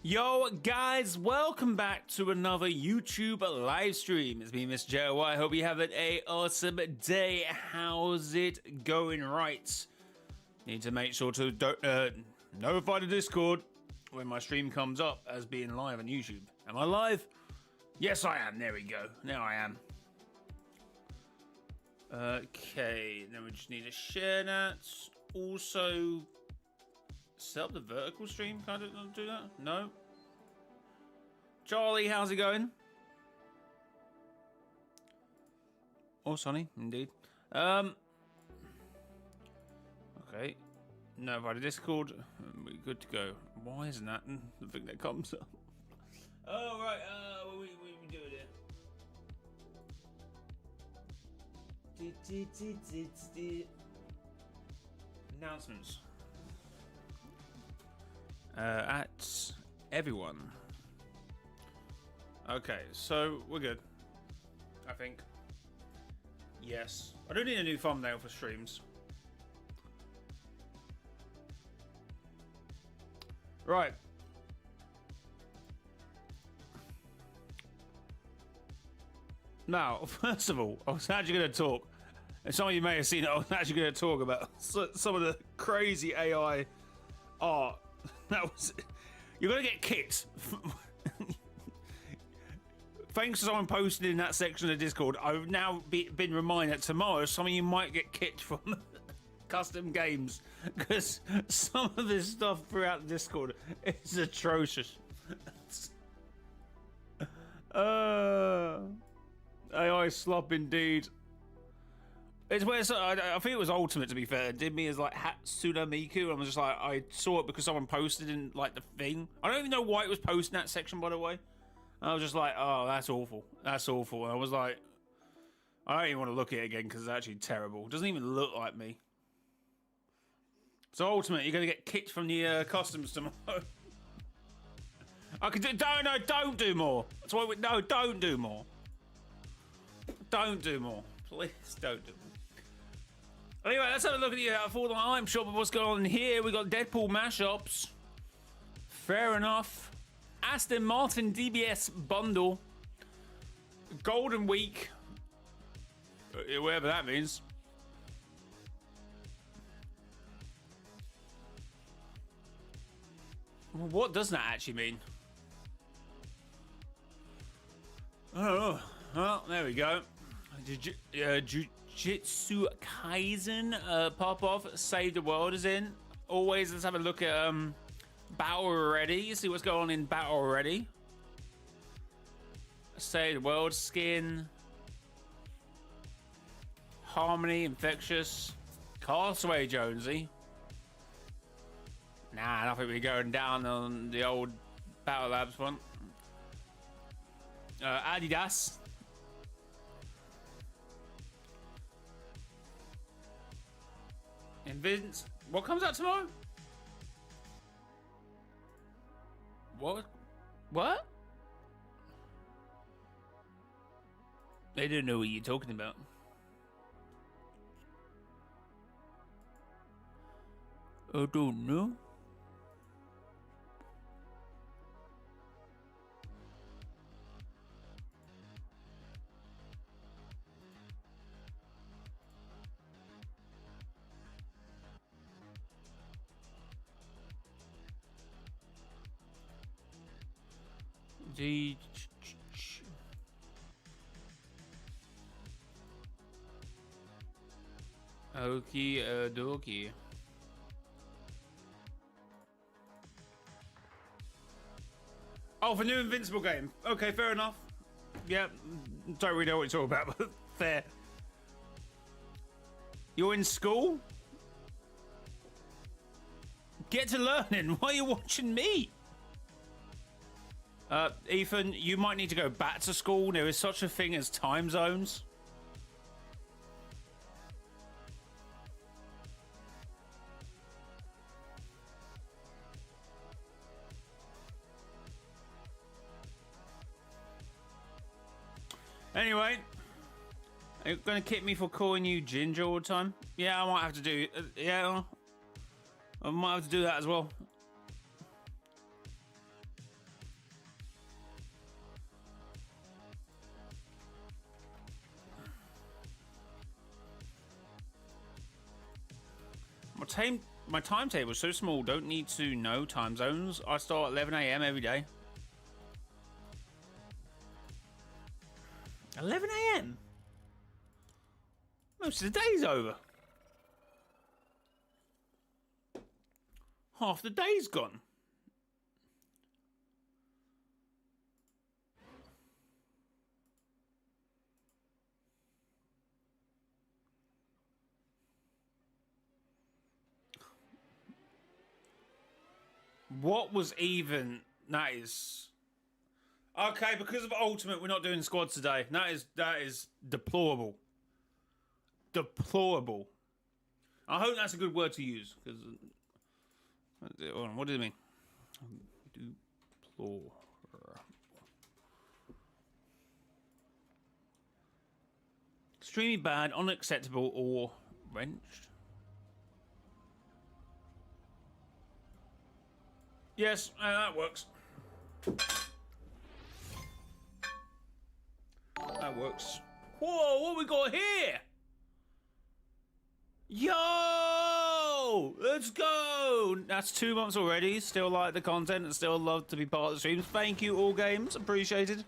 Yo guys, welcome back to another YouTube live stream. It's me, mrjayowhy. I hope you have an awesome day. How's it going? Right, need to make sure to notify the Discord when my stream comes up as being live on YouTube. Am I live? Yes, I am. There we go. Now I am. Okay, then we just need to share that. Also, set up the vertical stream. Can I do that? No. Charlie, how's it going? Oh, Sonny, indeed. Okay. No, by the Discord, we're good to go. Why isn't that the thing that comes up? Oh, right. What we doing here? Announcements. At everyone. Okay, so we're good. I think. Yes. I don't need a new thumbnail for streams. Right. Now, first of all, I was actually going to talk. And some of you may have seen it. I was actually going to talk about some of the crazy AI art. That was. You're going to get kicked. Thanks to someone posted in that section of the Discord, I've now been reminded that tomorrow some of you might get kicked from custom games because some of this stuff throughout the Discord is atrocious. AI slop indeed. It's where I think it was Ultimate, to be fair. It did me as like Hatsune Miku. I was just like, I saw it because someone posted in like the thing. I don't even know why it was posted in that section, by the way. I was just like, oh, that's awful. That's awful. And I was like, I don't even want to look at it again because it's actually terrible. It doesn't even look like me. So Ultimate, you're going to get kicked from the customs tomorrow. I could do. Don't do more. That's why. No, don't do more. Don't do more. Please don't do more. Anyway, let's have a look at the Fortnite item shop of what's going on here. We got Deadpool mashups. Fair enough. Aston Martin DBS bundle. Golden Week. Whatever that means. What does that actually mean? Oh, well, there we go. Jujutsu Kaisen pop off. Save the World is in. Always, let's have a look at Battle Ready. See what's going on in Battle Ready. Save the World skin. Harmony, Infectious. Castaway Jonesy. Nah, I don't think we're going down on the old Battle Labs one. Adidas. Vince. What comes out tomorrow? What? What? I don't know what you're talking about. I don't know. Okie dokie. Oh, for new Invincible game. Okay, fair enough. Yeah, don't really know what you're talking about, but fair. You're in school? Get to learning. Why are you watching me? Ethan, you might need to go back to school. There is such a thing as time zones. Anyway, are you gonna kick me for calling you Ginger all the time? Yeah, I might have to do. Yeah, I might have to do that as well. My timetable is so small. Don't need to know time zones. I start at 11 a.m. every day. 11 a.m. Most of the day's over. Half the day's gone. What was even... That is... Okay, because of Ultimate, we're not doing squads today. That is deplorable. Deplorable. I hope that's a good word to use, because... What does it mean? Deplorable. Extremely bad, unacceptable, or wrenched. Yes, that works. That works. Whoa, what we got here? Yo! Let's go! That's 2 months already. Still like the content and still love to be part of the streams. Thank you, all games. Appreciated.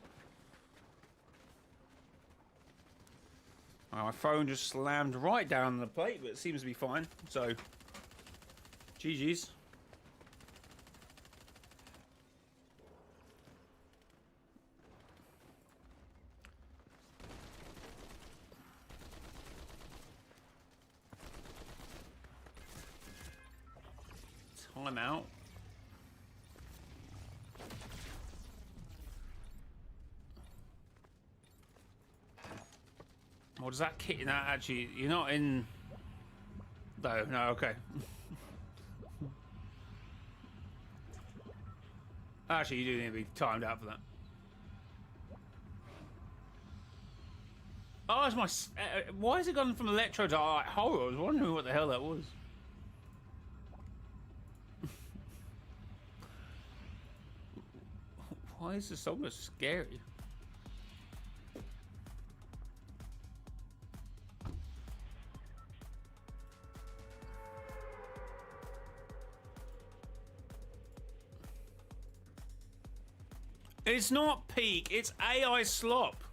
Oh, my phone just slammed right down on the plate, but it seems to be fine. So, GG's. Time out. What does that kit in that actually? You're not in. No, okay. Actually, you do need to be timed out for that. Oh, it's my. Why has it gone from electro to horror? I was wondering what the hell that was. Why is this so much scary? It's not peak, it's AI slop.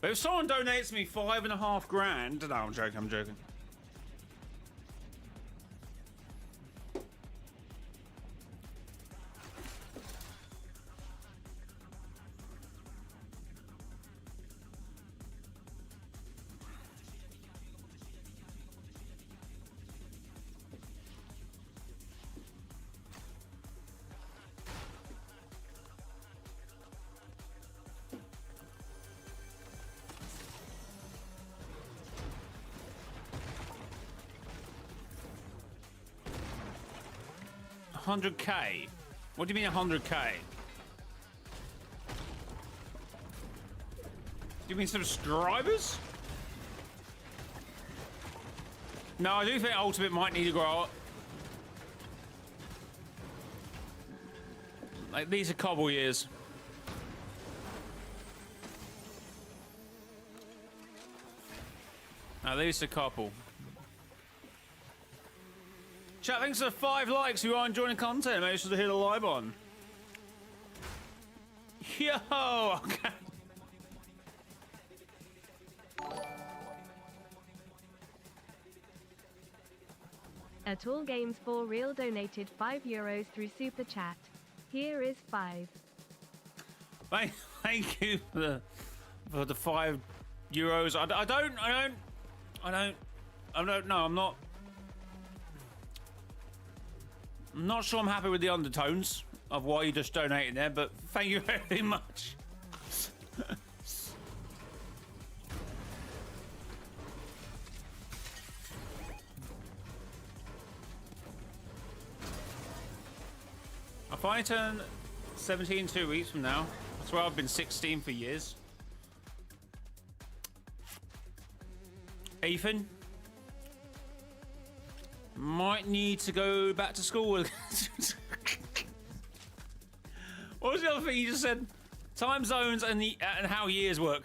But if someone donates me $5.5 grand, no, I'm joking. $100K? What do you mean 100K? Do you mean subscribers? No, I do think Ultimate might need to grow up. Like, these are couple years. At least a couple. Chat, thanks for 5 likes. Who are enjoying the content, make sure to hit the like button. Yo, okay. At All Games for Real donated €5 through Super Chat. Here is 5. Thank you for the €5. I'm not sure I'm happy with the undertones of why you just donated there, but thank you very much. I finally turn 17 2 weeks from now. That's where I've been 16 for years. Ethan might need to go back to school. What was the other thing you just said? Time zones and how years work.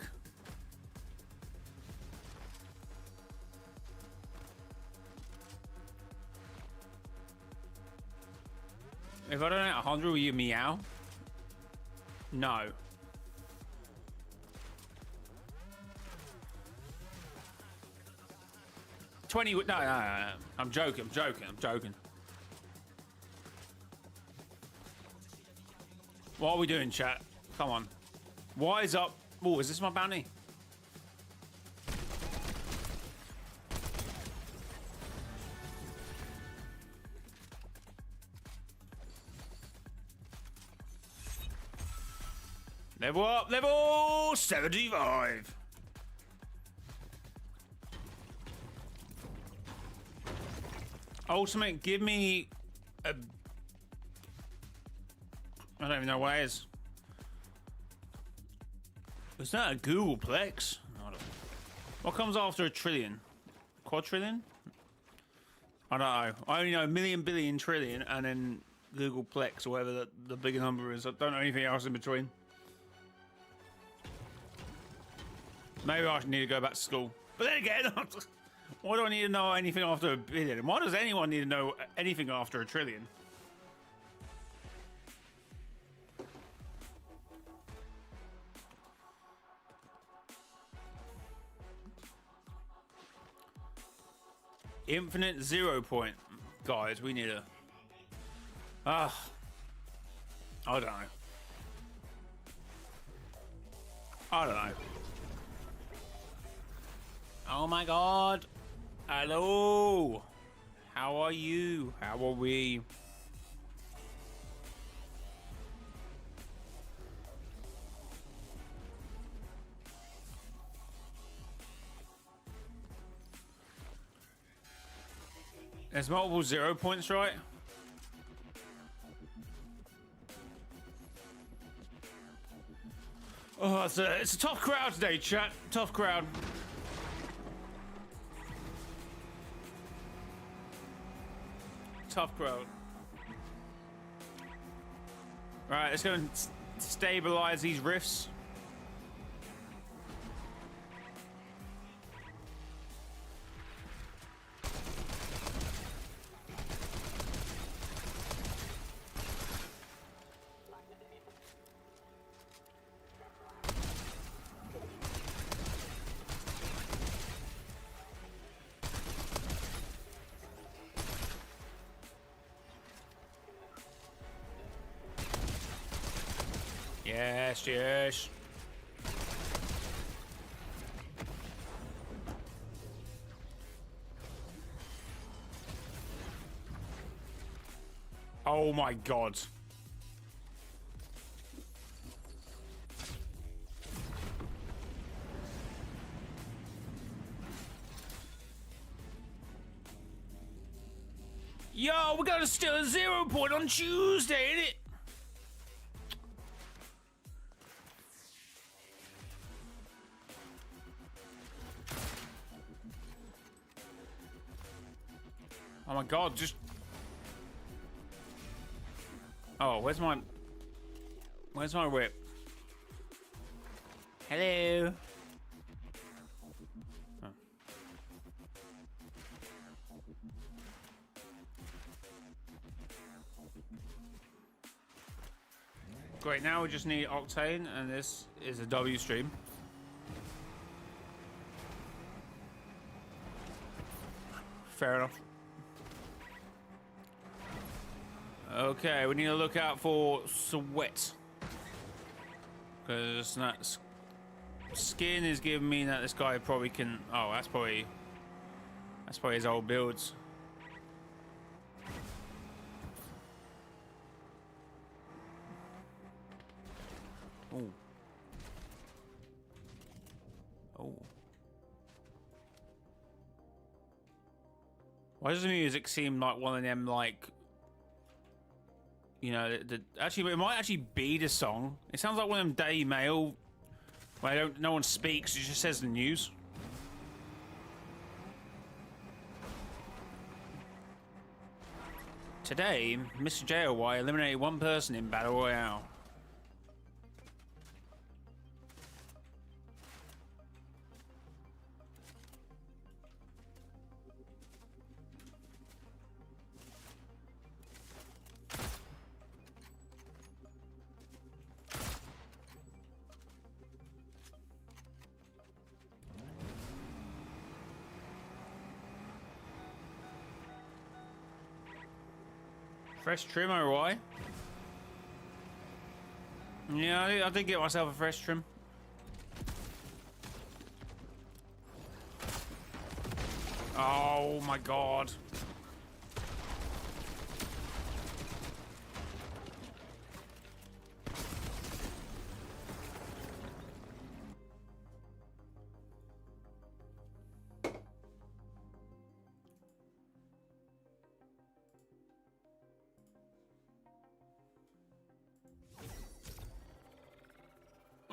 If I don't hit 100, will you meow? No. No. I'm joking. What are we doing, chat? Come on. Wise up. Oh, is this my bounty? Level up, level 75. Ultimate, give me a... I don't even know what it is. Is that a Googleplex? I don't know. What comes after a trillion? Quadrillion? I don't know. I only know million, billion, trillion, and then Googleplex, or whatever the bigger number is. I don't know anything else in between. Maybe I need to go back to school. But then again, why do I need to know anything after a billion? Why does anyone need to know anything after a trillion? Infinite 0 point. Guys, we need a... I don't know. I don't know. Oh my god. Hello. How are you? How are we? There's multiple 0 points, right? Oh, it's a tough crowd today, chat. Tough crowd. Tough crowd. Right, let's go and stabilize these rifts. Yes, yes. Oh my god. Yo, we gotta steal a 0 point on Tuesday, innit? Oh my god, just... Oh, where's my whip? Hello? Oh. Great, now we just need Octane, and this is a W stream. Fair enough. Okay, we need to look out for sweat. Because that skin is giving me that this guy probably can... Oh, that's probably his old builds. Oh. Oh. Why does the music seem like one of them, like... You know, actually, it might actually be the song. It sounds like one of them Daily Mail where no one speaks, it just says the news. Today, mrjayowhy eliminated one person in Battle Royale. Fresh trim, or why? Yeah, I did get myself a fresh trim. Oh my god.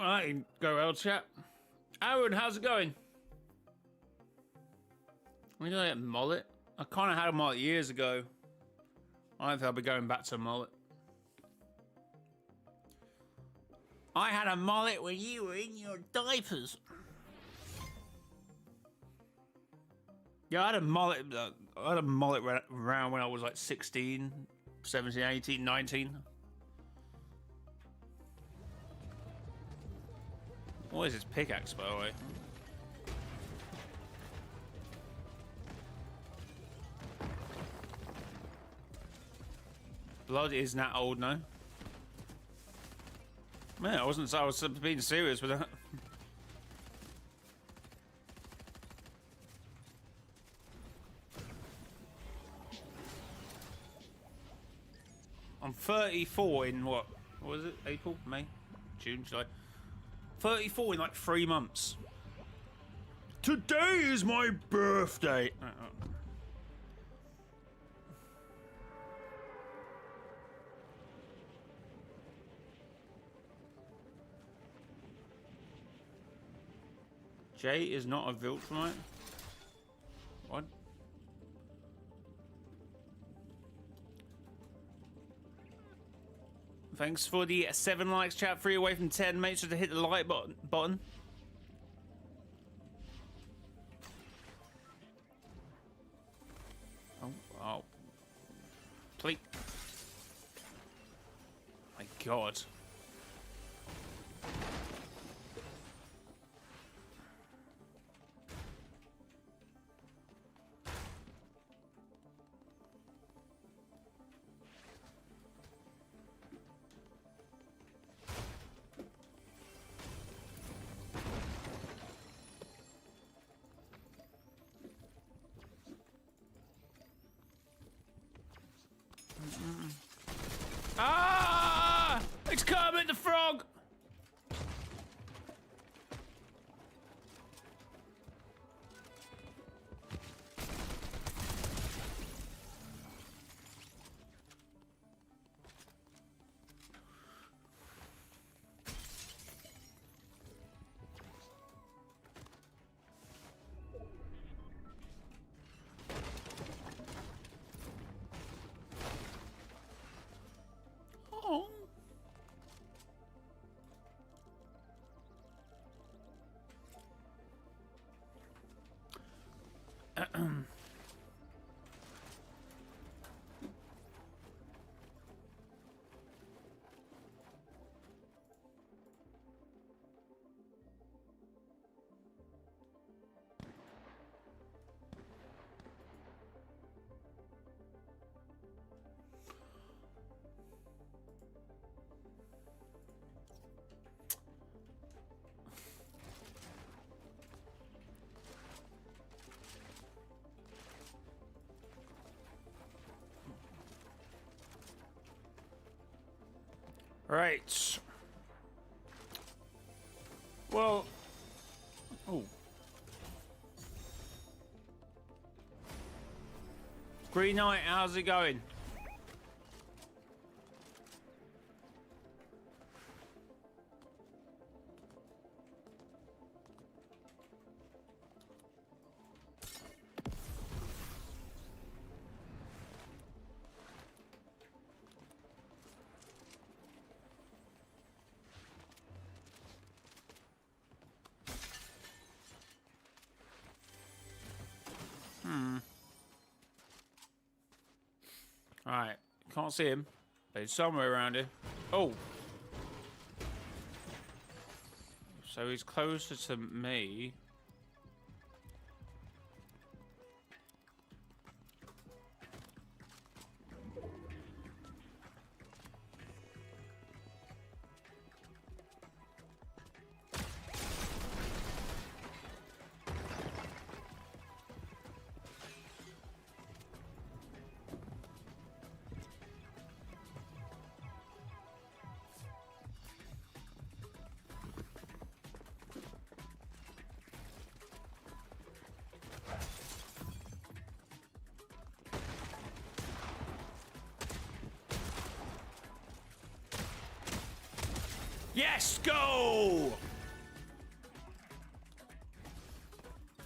Alright, go well, chat. Aaron, how's it going? We got a mullet. I kind of had a mullet years ago. I don't think I'll be going back to a mullet. I had a mullet when you were in your diapers. Yeah, I had a mullet. I had a mullet around when I was like 16, 17, 18, 19. What is this pickaxe, by the way? Blood is not old now. Man, I was being serious with that. I'm 34 in what was it? April, May, June, July. 34 in like 3 months. Today is my birthday. Jay is not a Viltrumite? What? Thanks for the 7 likes, chat. 3 away from 10. Make sure to hit the like button. Oh. Please. My God. Ah! It's Kermit the Frog! Oh. Right. Well. Oh. Green Knight, how's it going? Alright, can't see him, but he's somewhere around here. Oh! So he's closer to me. Yes, go!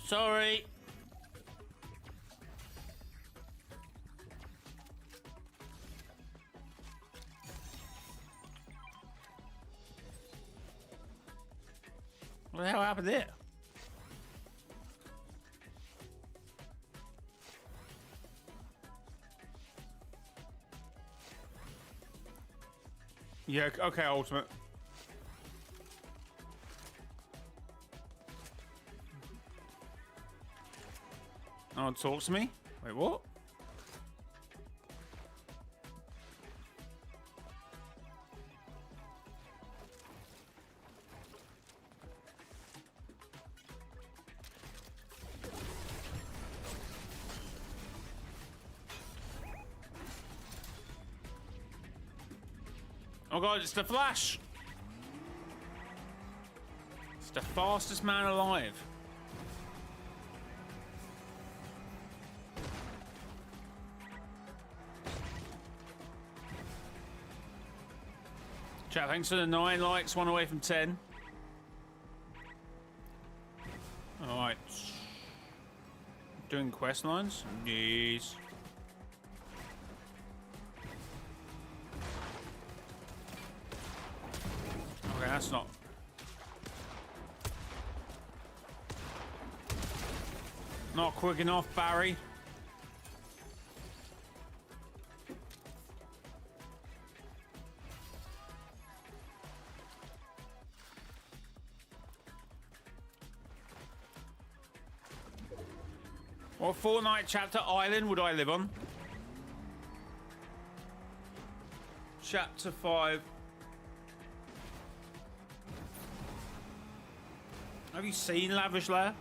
Sorry. What the hell happened there? Yeah, okay, Ultimate. No one talks to me? Wait, what? Oh god, it's the Flash! It's the fastest man alive. Chat, thanks for the 9 likes, 1 away from 10. Alright. Doing quest lines? Yes. Okay, that's not... Not quick enough, Barry. What Fortnite chapter island would I live on? Chapter 5. Have you seen Lavish Lair?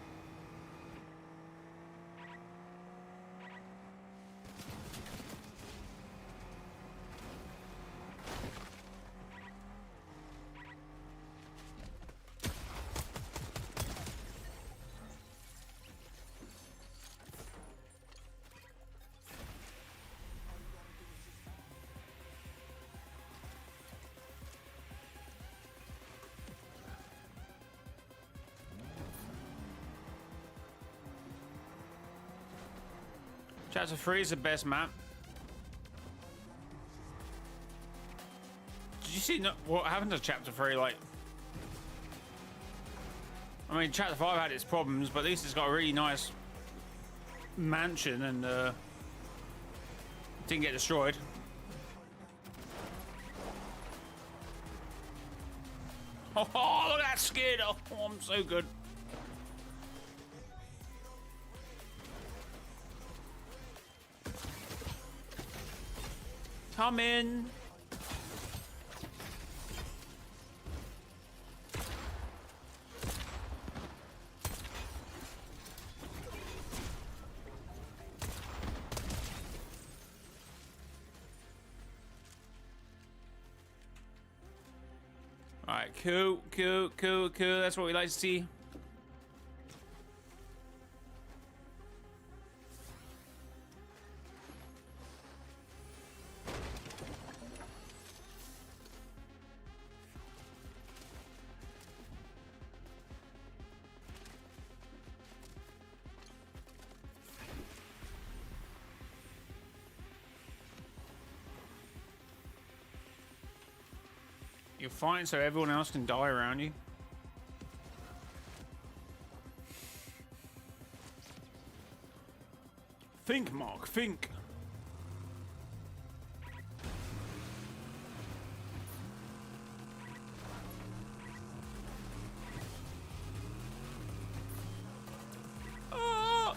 Chapter 3 is the best map. Did you see what happened to Chapter 3? Like, I mean, Chapter 5 had its problems, but at least it's got a really nice mansion and didn't get destroyed. Oh, look at that skin! Oh, I'm so good. Come in. All right, cool. That's what we like to see. You're fighting so everyone else can die around you. Think, Mark, think. Oh!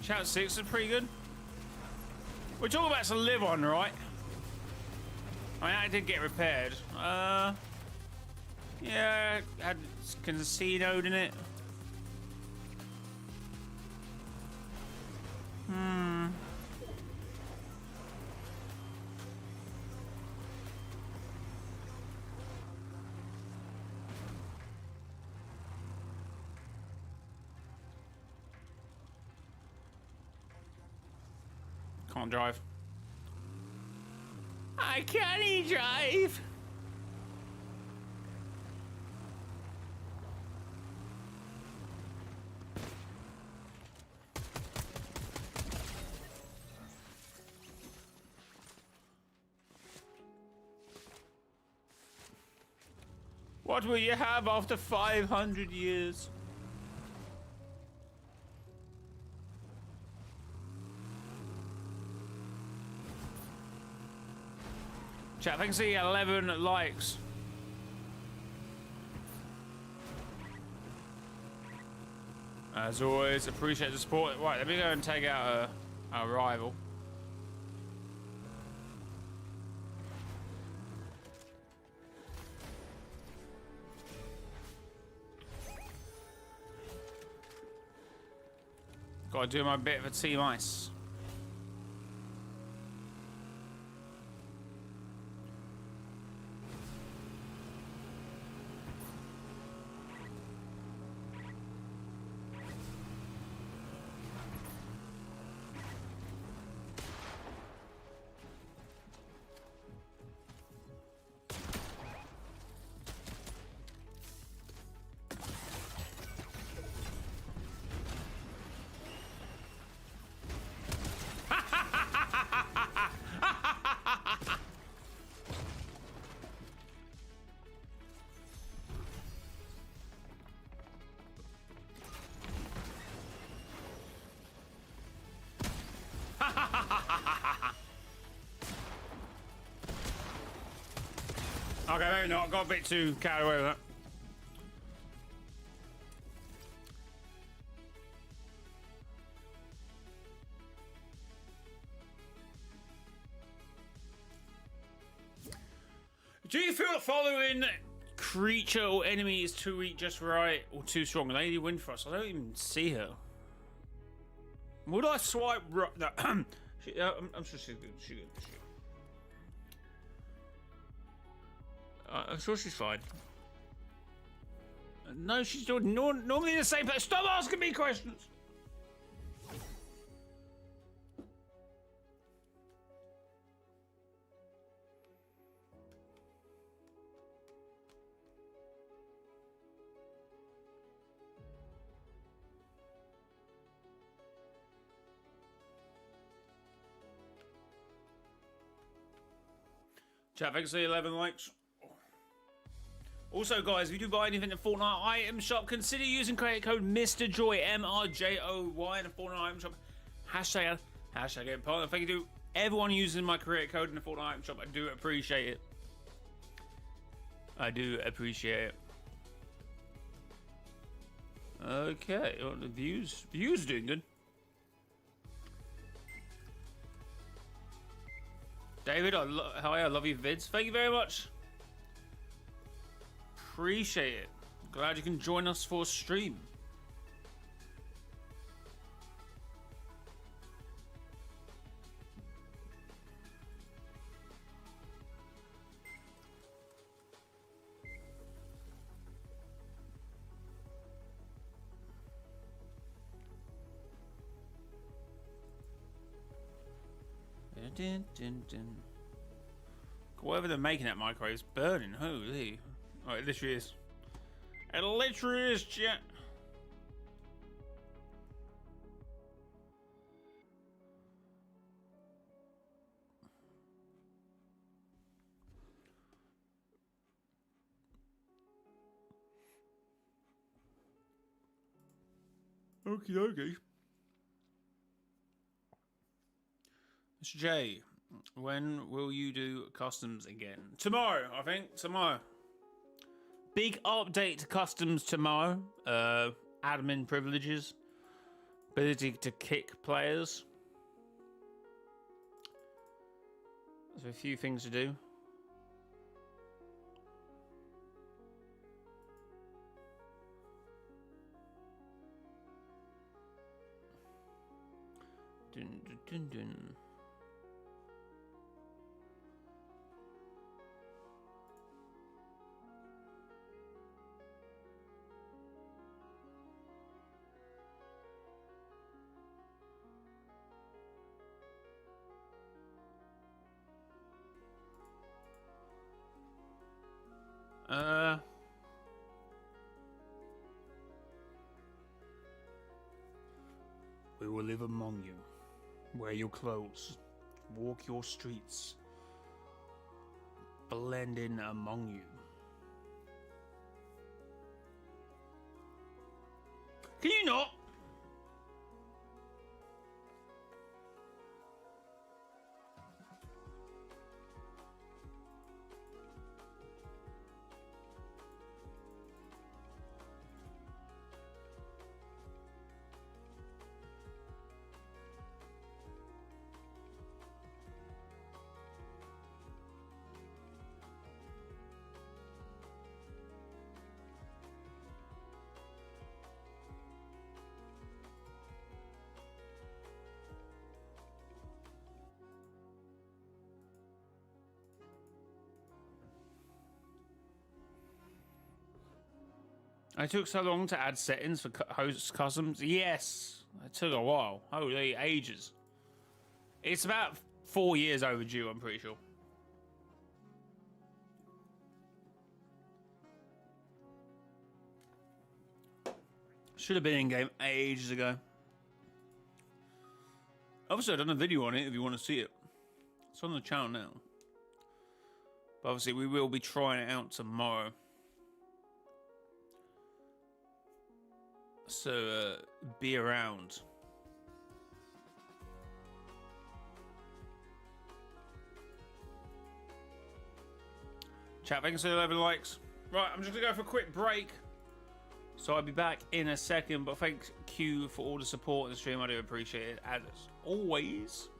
Shout 6 is pretty good. We're talking about to live on, right? I mean, that did get repaired. Yeah, had casinoed in it. Can't drive. I can't drive. What will you have after 500 years? Chat, thanks for the 11 likes. As always, appreciate the support. Right, let me go and take out our rival. Gotta do my bit for Team Ice. Okay, maybe not. Got a bit too carried away with that. Do you feel following creature or enemy is too weak, just right, or too strong? Lady Windfrost, I don't even see her. Would I swipe right? No. I'm sure she's good. She's good. I'm sure she's fine. No, she's doing normally the same. Stop asking me questions. Chat, thanks for the 11 likes. Also, guys, if you do buy anything in the Fortnite item shop, consider using credit code mrjayowhy, mrjayowhy in the Fortnite item shop. Hashtag it. Thank you to everyone using my credit code in the Fortnite item shop. I do appreciate it. I do appreciate it. Okay, well, the views are doing good. David, hi, I love your vids. Thank you very much. Appreciate it. Glad you can join us for a stream. Dun, dun, dun. Whatever they're making that microwave is burning. Holy. Oh, it literally is. It literally is, chat. Okie dokie. Mr. J, when will you do customs again? Tomorrow, I think. Tomorrow. Big update to customs tomorrow. Admin privileges. Ability to kick players. There's a few things to do. Dun, dun, dun, dun. will live among you, wear your clothes, walk your streets, blend in among you. Can you not? I took so long to add settings for host customs. Yes, it took a while. Holy ages. It's about 4 years overdue, I'm pretty sure. Should have been in game ages ago. Obviously, I've done a video on it if you want to see it. It's on the channel now. But obviously, we will be trying it out tomorrow. So, be around. Chat, thanks for the 11 likes. Right, I'm just going to go for a quick break. So I'll be back in a second. But thank you for all the support in the stream. I do appreciate it, as always.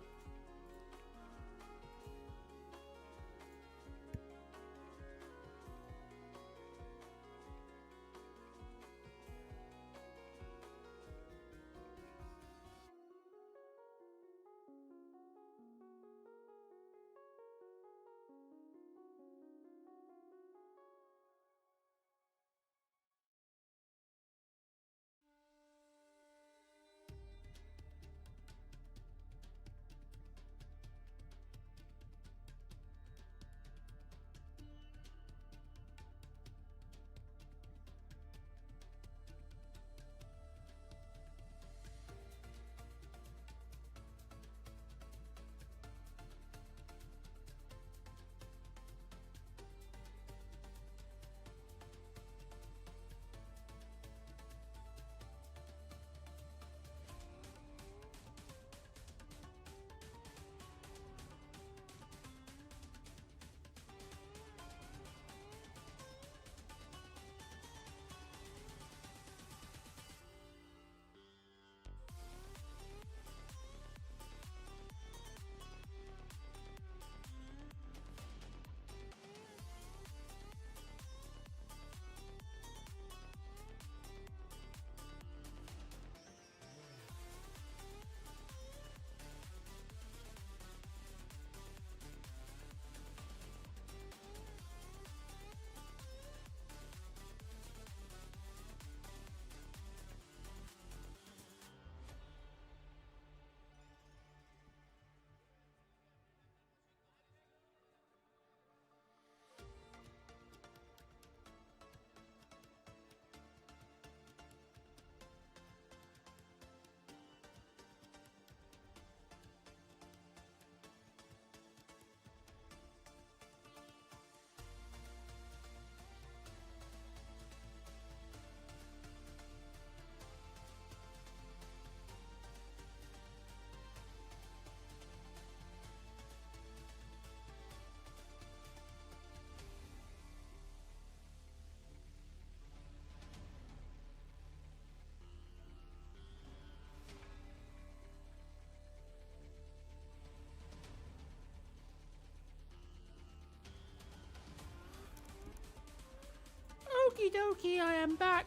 Okie dokie, I am back.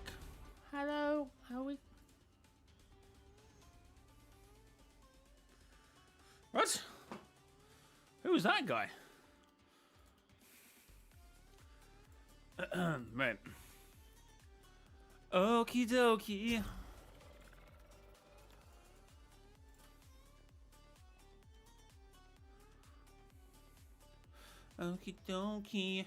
Hello, how are we? What? Who was that guy? Right. Okie dokie. Okie dokie.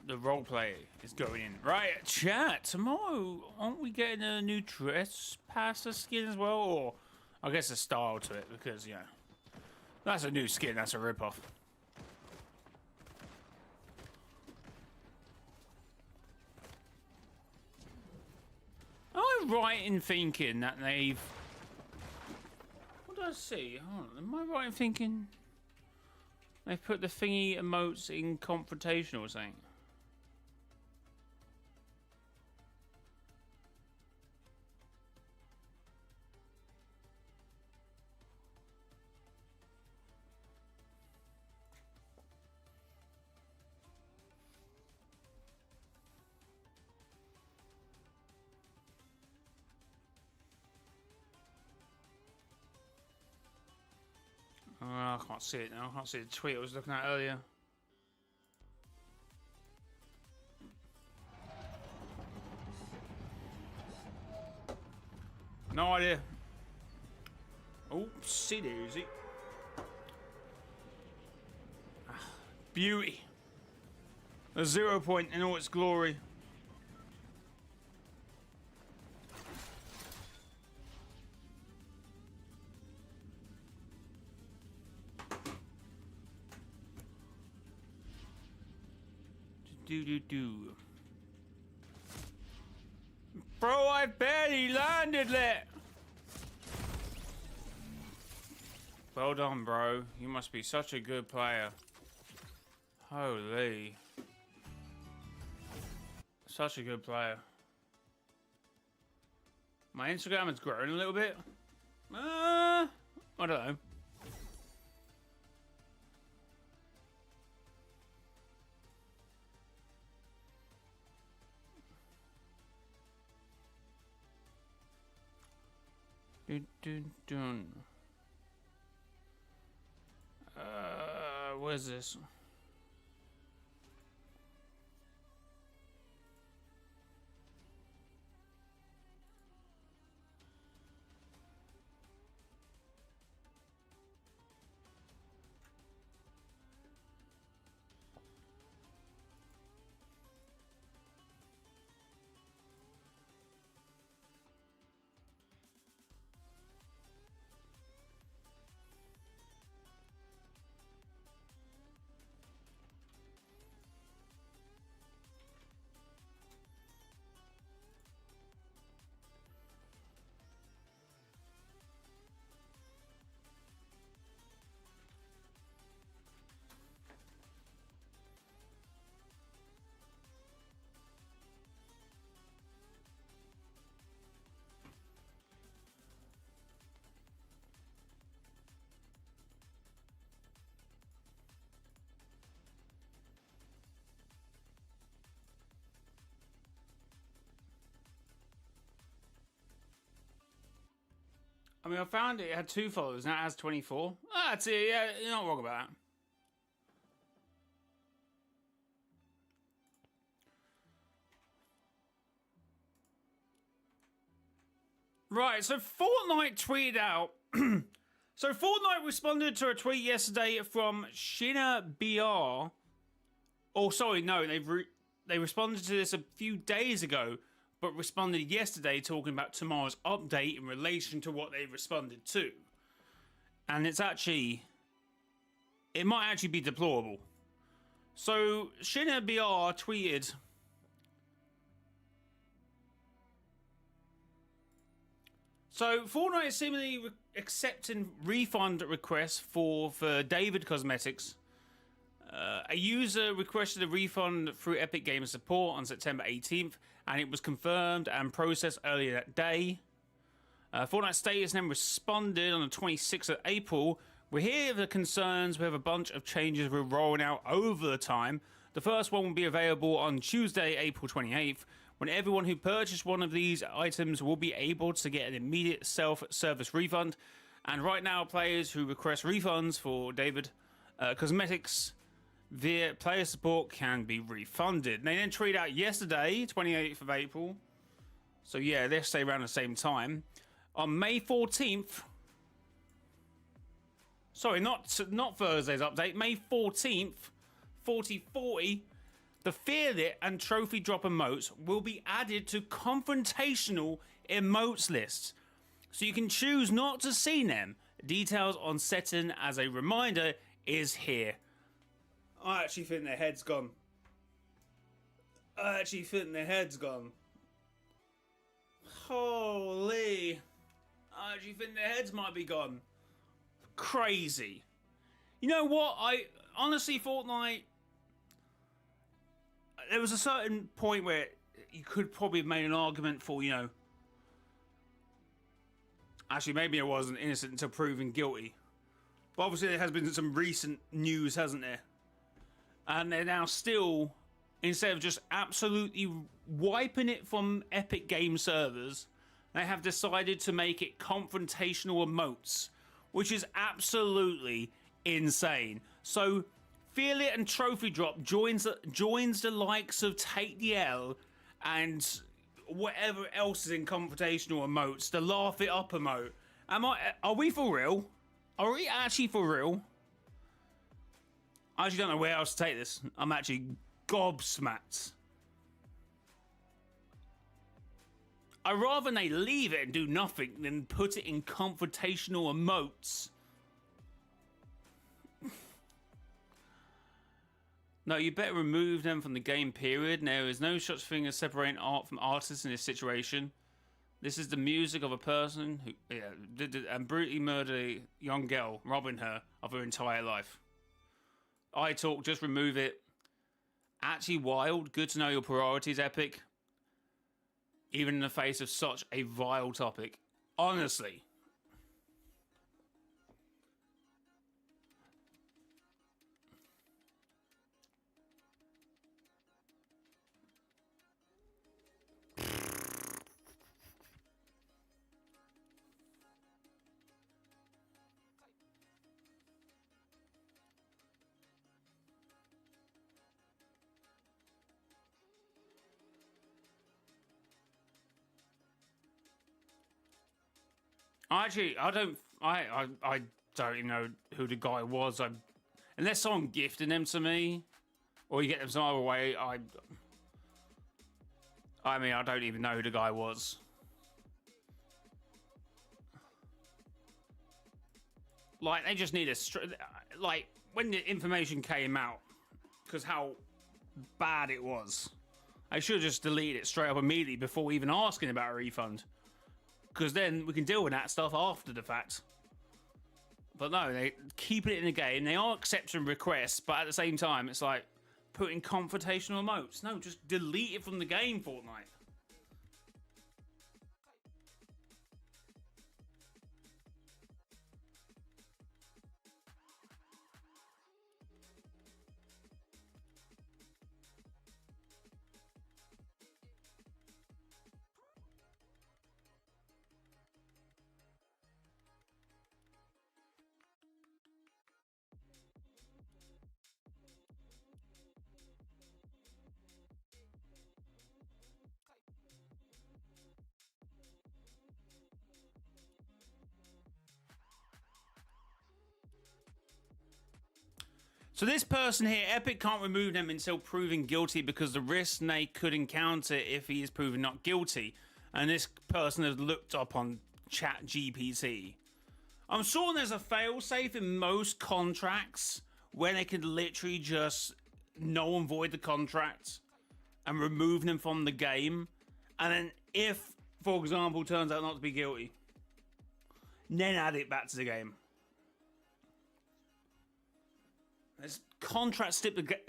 the roleplay is going in. Right, chat, tomorrow, aren't we getting a new Trespasser skin as well? Or, I guess a style to it, because, yeah. That's a new skin, that's a ripoff. Am I right in thinking that they've... What do I see? Hold on, am I right in thinking... They've put the thingy emotes in confrontational or something? Oh, I can't see it now. I can't see the tweet I was looking at earlier. No idea. Oh, see there, is it? Beauty. A 0 point in all its glory. Do. Bro, I barely landed it. Well done, bro. You must be such a good player. Holy. Such a good player. My Instagram has grown a little bit. I don't know. Dun. Where's this? I mean, I found it had 2 followers, now it has 24. Ah, that's it, yeah, you're not wrong about that. Right, so Fortnite tweeted out... So Fortnite responded to a tweet yesterday from Shina BR. Oh, sorry, no, they responded to this a few days ago, but responded yesterday talking about tomorrow's update in relation to what they responded to. And it's actually... It might actually be deplorable. So, Shina BR tweeted... So, Fortnite is seemingly accepting refund requests for David Cosmetics. A user requested a refund through Epic Games Support on September 18th, and it was confirmed and processed earlier that day. Fortnite status then responded on the 26th of April. We're here the concerns. We have a bunch of changes we're rolling out over the time. The first one will be available on Tuesday, April 28th, when everyone who purchased one of these items will be able to get an immediate self-service refund. And right now, players who request refunds for David Cosmetics via player support can be refunded. And they then tweeted out yesterday, 28th of April. So yeah, let's say around the same time. On May 14th. Sorry, not Thursday's update. May 14th, 4040 The Feel It and Trophy Drop emotes will be added to confrontational emotes lists, so you can choose not to see them. Details on setting as a reminder is here. I actually think their head's gone. Holy. I actually think their heads might be gone. Crazy. You know what? I honestly, Fortnite, there was a certain point where you could probably have made an argument for, you know, actually maybe I wasn't innocent until proven guilty. But obviously there has been some recent news, hasn't there? And they're now still, instead of just absolutely wiping it from Epic Game servers, they have decided to make it confrontational emotes, which is absolutely insane. So Feel It and Trophy Drop joins the likes of Take the L and whatever else is in confrontational emotes, the Laugh It Up emote. Are we for real? Are we actually for real? I actually don't know where else to take this. I'm actually gobsmacked. I'd rather they leave it and do nothing than put it in confrontational emotes. No, you better remove them from the game, period. There is no such thing as separating art from artists in this situation. This is the music of a person who did and brutally murdered a young girl, robbing her of her entire life. I talk, just remove it. Actually wild, good to know your priorities, Epic. Even in the face of such a vile topic. Honestly. Actually, I don't even know who the guy was. Unless someone gifted them to me, or you get them some other way. I mean, I don't even know who the guy was. Like, they just need a like when the information came out, because how bad it was. I should have just deleted it straight up immediately before even asking about a refund. Because then we can deal with that stuff after the fact. But no, they keep it in the game. They are accepting requests, but at the same time, it's like putting confrontational emotes. No, just delete it from the game, Fortnite. So this person here, Epic can't remove them until proven guilty because the risk they could encounter if he is proven not guilty. And this person has looked up on ChatGPT. I'm sure there's a failsafe in most contracts where they could literally just null and void the contract and remove them from the game. And then if, for example, turns out not to be guilty, then add it back to the game. There's contract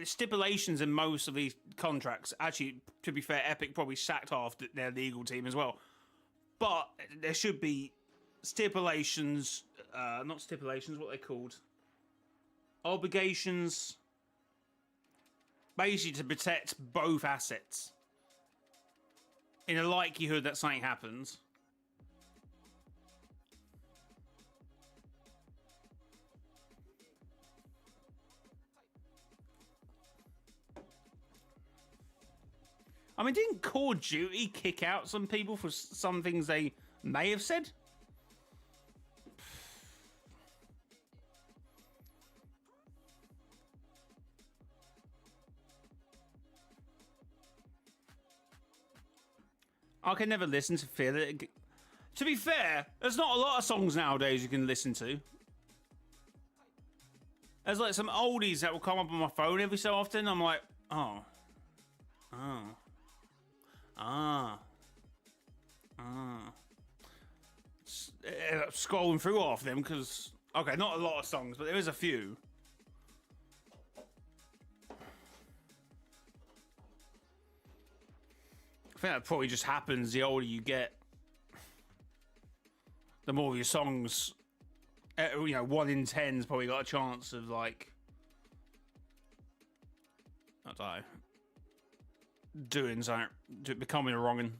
stipulations in most of these contracts. Actually, to be fair, Epic probably sacked half their legal team as well. But there should be stipulations, not stipulations, what they're called. Obligations, basically to protect both assets. In the likelihood that something happens. I mean, didn't Call of Duty kick out some people for some things they may have said? I can never listen to Feel It. To be fair, there's not a lot of songs nowadays you can listen to. There's like some oldies that will come up on my phone every so often. I'm like, oh. Scrolling through half them because, okay, not a lot of songs, but there is a few. I think that probably just happens the older you get. The more your songs, 1 in 10's probably got a chance of like, I don't know, doing something, becoming a wrong'un.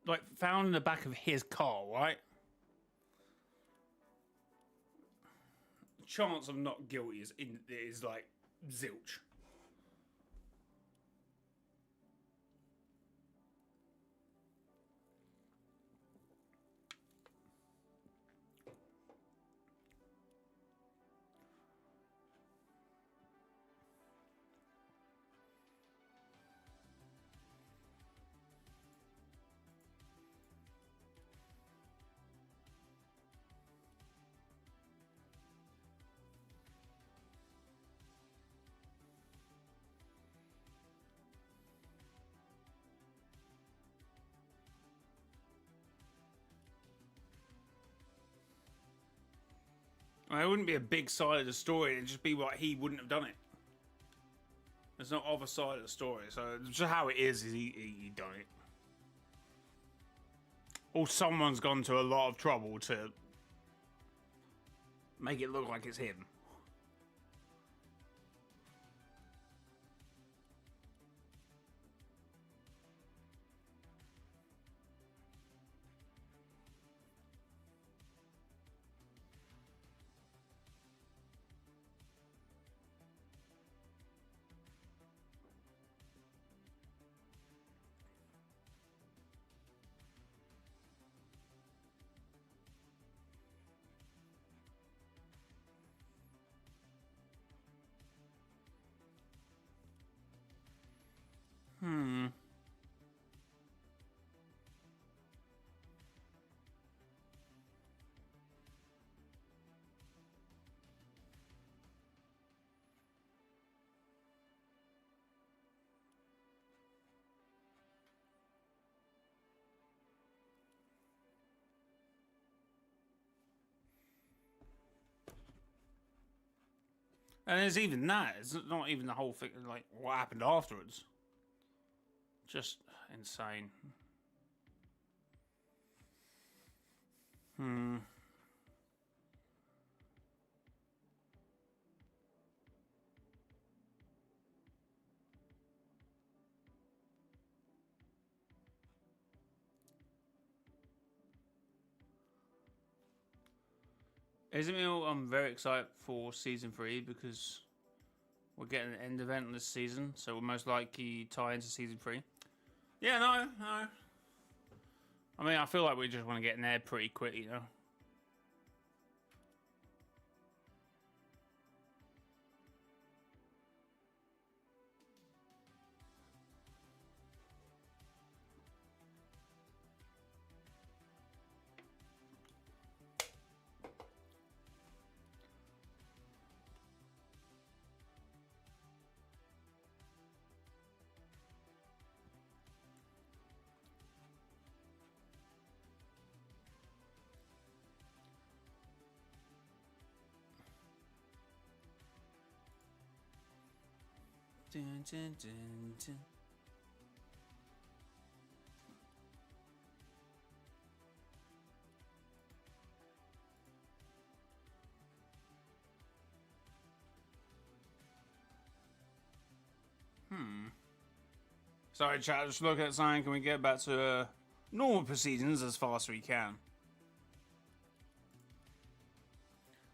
Like, found in the back of his car, right? The chance of not guilty is like zilch. It wouldn't be a big side of the story, it'd just be like he wouldn't have done it. There's no other side of the story, so just how it is he done it. Or someone's gone to a lot of trouble to make it look like it's him. And there's even that. It's not even the whole thing, like, what happened afterwards. Just insane. Isn't it? I'm very excited for season 3 because we're getting an end event on this season, so we'll most likely tie into season 3. Yeah, no. I mean, I feel like we just want to get in there pretty quick, you know. Dun, dun, dun, dun. Sorry, chat. Just look at something. Can we get back to normal proceedings as fast as we can.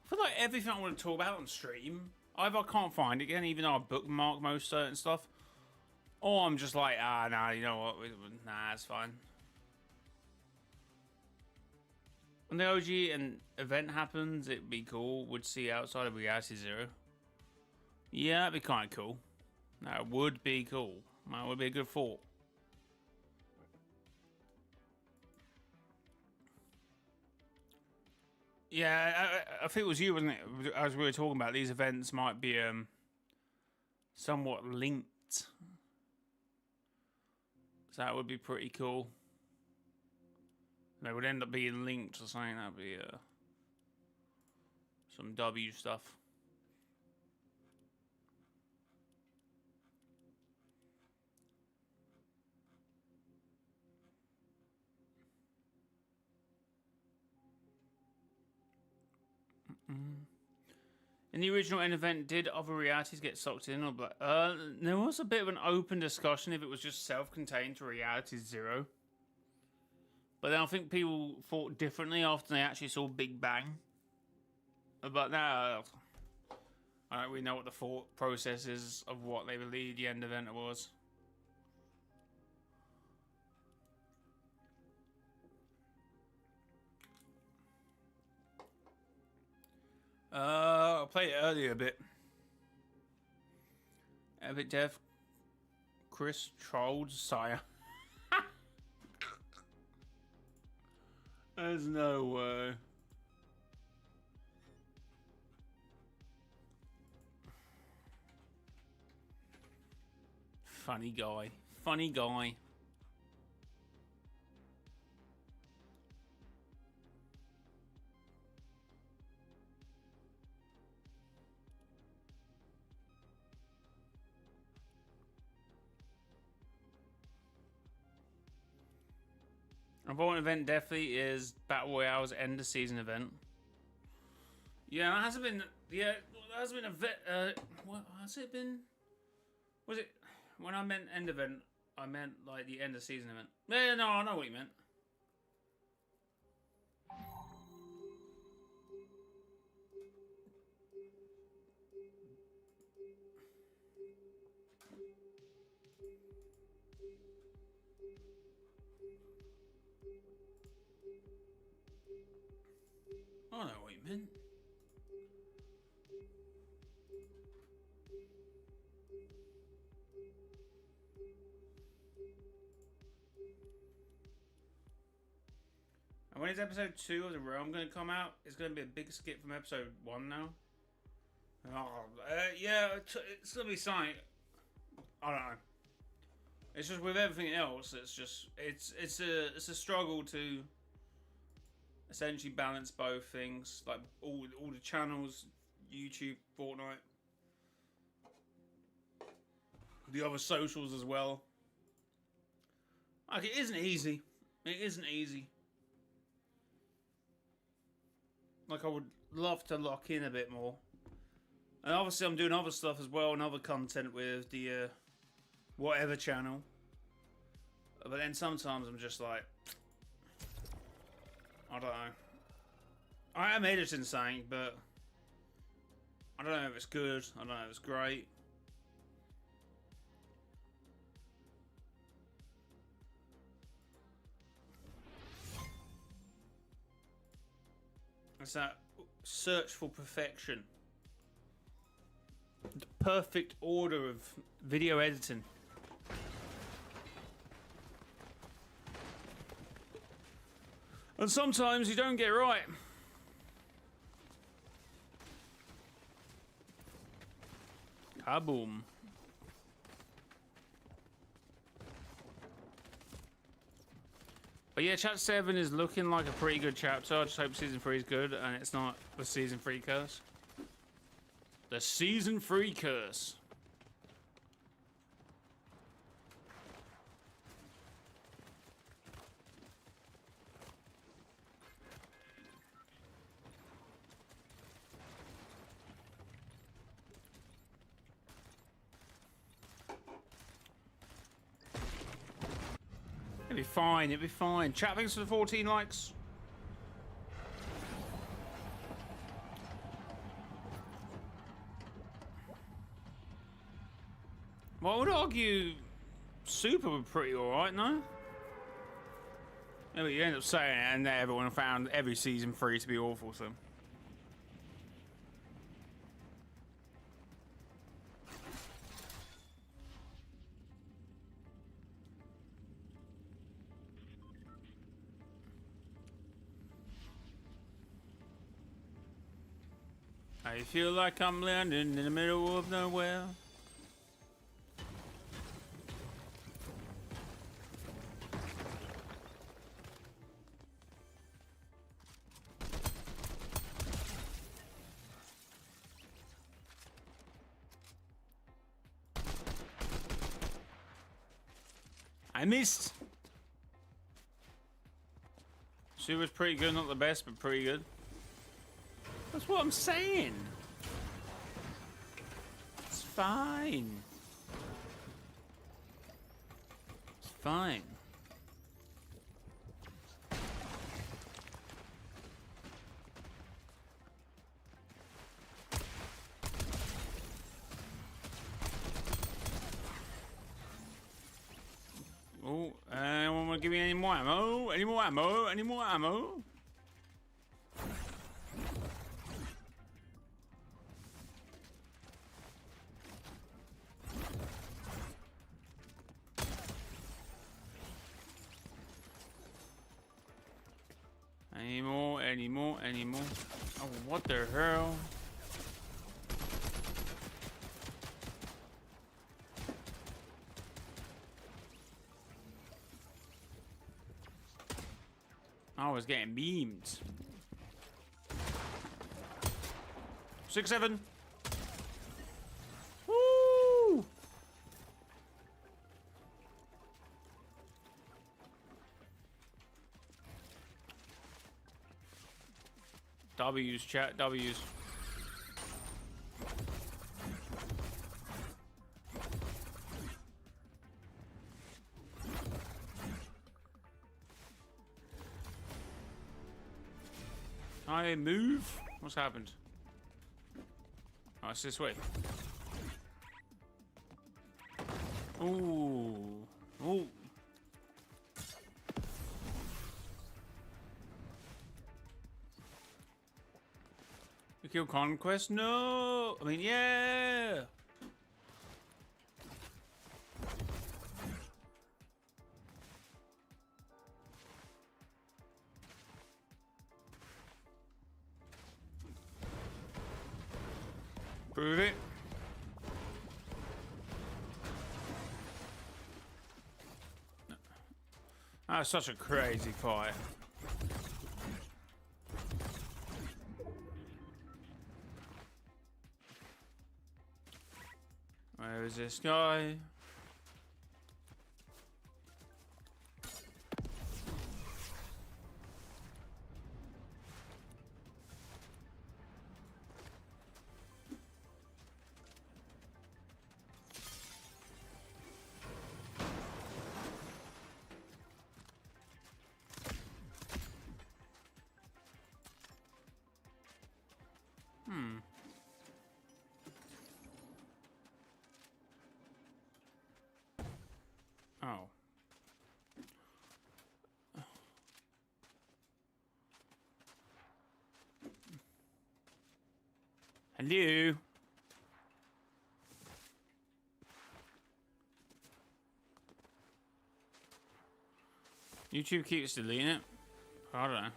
I feel like everything I want to talk about on stream, either I can't find it again, even though I bookmark most certain stuff, or I'm just like, nah, you know what, nah, it's fine. When the OG and event happens, it'd be cool. Would see outside of Reality Zero. Yeah, that'd be kind of cool. That would be cool. That would be a good thought. Yeah, I think it was you, wasn't it? As we were talking about, these events might be somewhat linked. So that would be pretty cool. They would end up being linked or something. That'd be some W stuff. In the original end event, did other realities get sucked in? Or there was a bit of an open discussion if it was just self-contained to Reality Zero. But then I think people thought differently after they actually saw Big Bang. But now, I don't really know what the thought process is of what they believe the end event was. I'll play it earlier a bit. Epic Death, Chris Trolled Sire. There's no way. Funny guy. Funny guy. A important event definitely is Battle Royale's end of season event. Yeah, it hasn't been. Yeah, it hasn't been a vet. What has it been? Was it when I meant end event? I meant like the end of season event. Yeah, no, I know what you meant. I know what you meant. And when is episode 2 of The Realm going to come out? It's going to be a big skip from episode 1 now. Oh, yeah, it's going to be something. I don't know. It's just with everything else, it's just it's a struggle to essentially balance both things, like all the channels, YouTube, Fortnite, the other socials as well. Like, it isn't easy. It isn't easy. Like, I would love to lock in a bit more. And obviously I'm doing other stuff as well and other content with the whatever channel. But then sometimes I'm just like, I don't know. I am editing something, but I don't know if it's good. I don't know if it's great. It's that search for perfection. The perfect order of video editing. And sometimes you don't get it right. Kaboom. But yeah, Chapter 7 is looking like a pretty good chapter. I just hope Season 3 is good and it's not the Season 3 curse. The Season 3 curse. It'll be fine. It'll be fine. Chat, thanks for the 14 likes. Well, I would argue Super were pretty alright, no? Yeah, but you end up saying it, and everyone found every season 3 to be awful, so. I feel like I'm landing in the middle of nowhere. I missed. Super's pretty good, not the best, but pretty good. That's what I'm saying. It's fine. It's fine. Oh, anyone want to give me any more ammo? Any more ammo? Any more ammo? Any more? Any more? Any more? Oh, what the hell? I was getting beamed. 6, 7. Woo! W's, chat, W's. I move? What's happened? Oh, it's this way. Ooh. Ooh. We kill Conquest? No! I mean, yeah! Prove it. That's such a crazy fight. Where is this guy? Oh. Hello? YouTube keeps deleting it. I don't know.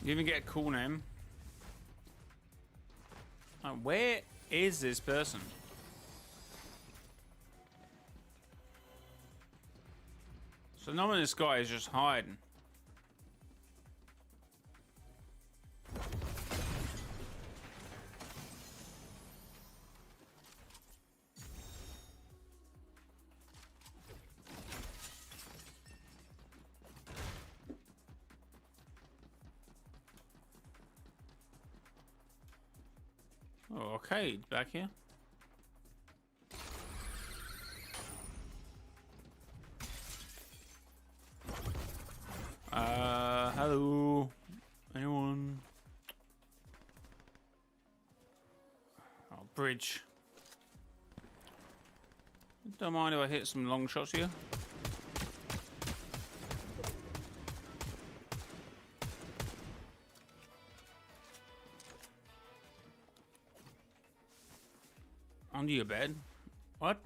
You even get a cool name? Where is this person? So no one, this guy is just hiding. Oh, okay, back here. Hello. Anyone? Oh, bridge. Don't mind if I hit some long shots here. Under your bed? What?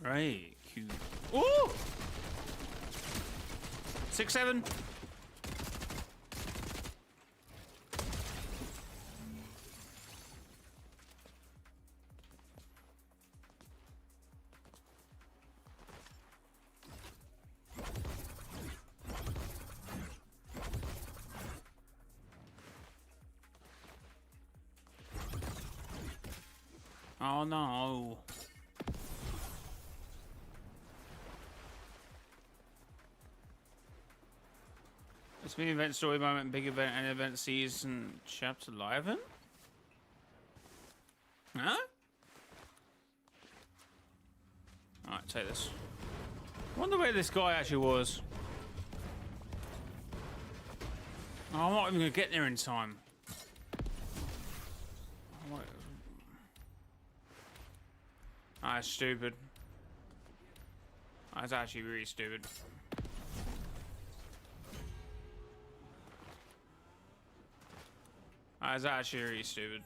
Right, cute. Ooh! 6, 7. Oh no. It's been event, story moment, big event, and event season, chapter 11? Huh? Alright, take this. I wonder where this guy actually was. Oh, I'm not even gonna get there in time. That's stupid. That's actually really stupid. That's actually really stupid.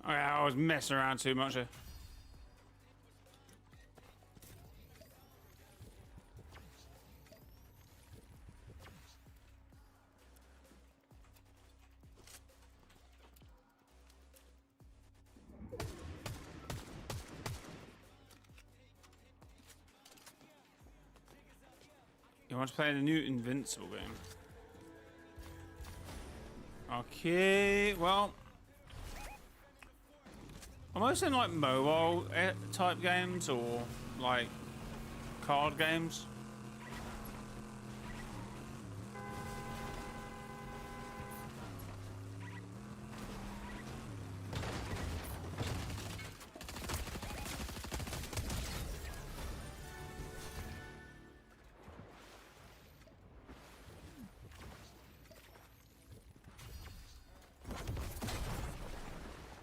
Oh, yeah, I was messing around too much there. You want to play the new Invincible game? Okay, well, I'm mostly in like mobile type games or like card games.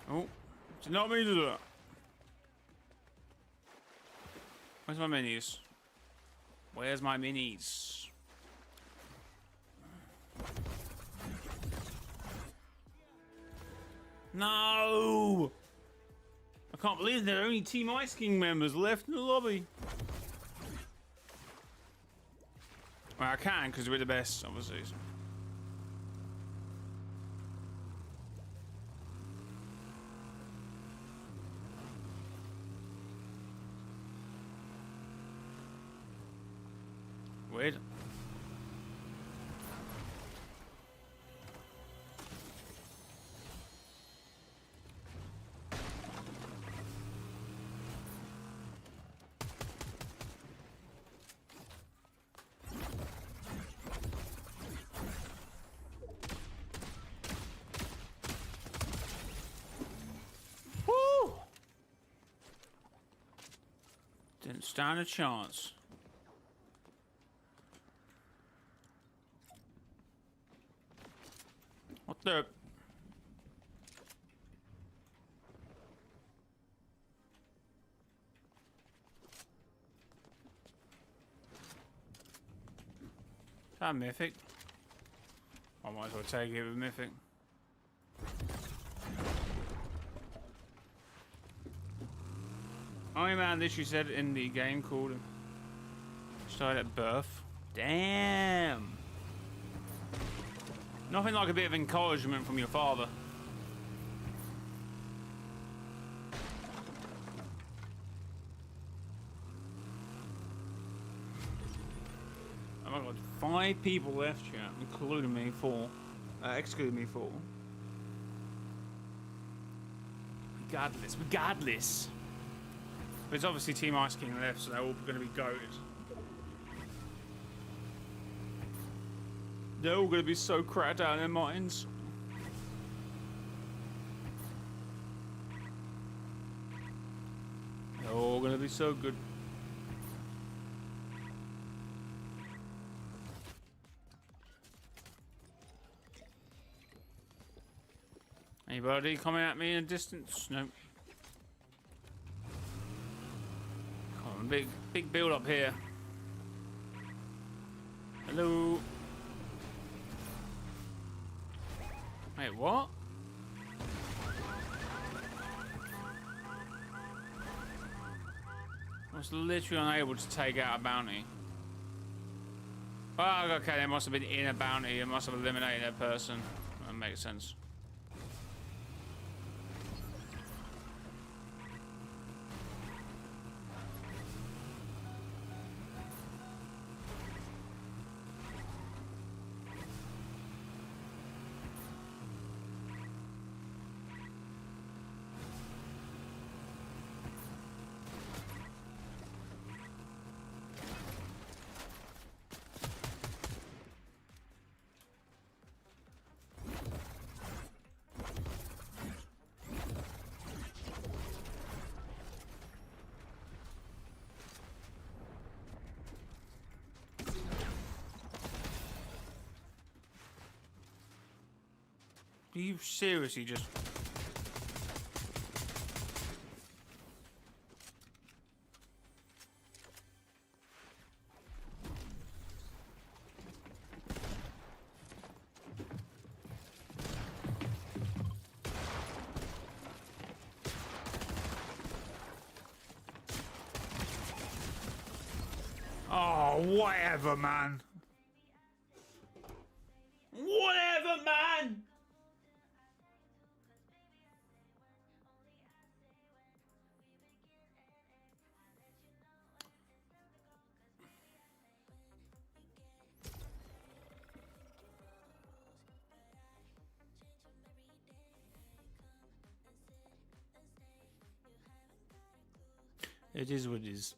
Oh, did not mean to do that. Where's my minis? Where's my minis? No! I can't believe there are only Team Ice King members left in the lobby. Well, I can because we're the best, obviously. Weird. stand a chance. What the? Is that mythic? I might as well take it with mythic. Only man this you said in the game called him. Started at birth. Damn. Nothing like a bit of encouragement from your father. Oh my god, 5 people left chat, including me, 4. Excluding me, 4. Regardless. There's obviously Team Ice King left, so they're all going to be goated. They're all going to be so cracked out in their minds. They're all going to be so good. Anybody coming at me in a distance? Nope. Come on, big build up here. Hello. Wait, what? I was literally unable to take out a bounty. Oh, okay, they must have been in a bounty. It must have eliminated that person. That makes sense. Do you seriously just... Oh, whatever, man. Whatever, man. It is what it is.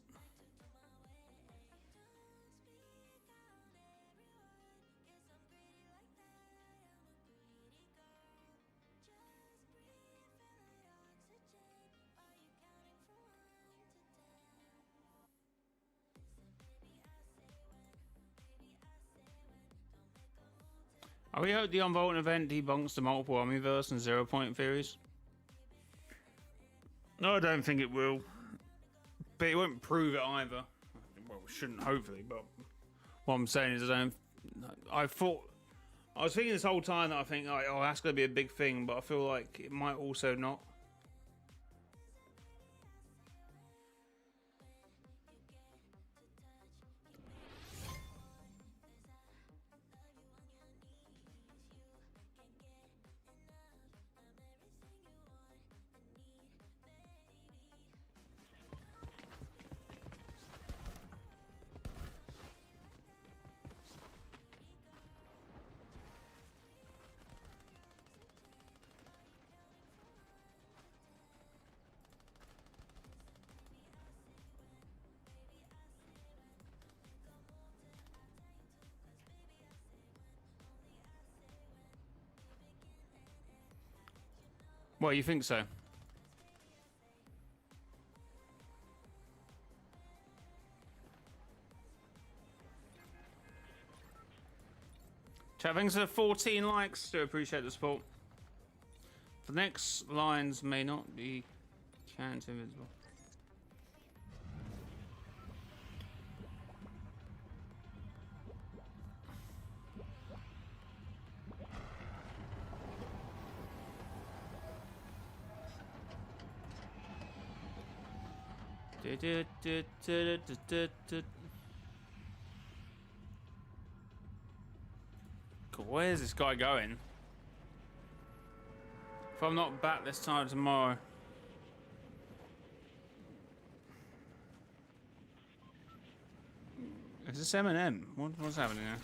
Oh, we hope the Unvaulted event debunks the multiple omniverse and 0 point theories. No, I don't think it will. But it won't prove it either. Well, it shouldn't, hopefully, but what I'm saying is I was thinking this whole time that I think, like, oh, that's going to be a big thing, but I feel like it might also not. Well, you think so? Chat, thanks for 14 likes. Do appreciate the support. The next lines may not be can't invisible. Where's this guy going? If I'm not back this time tomorrow. Is this Eminem? What's happening here?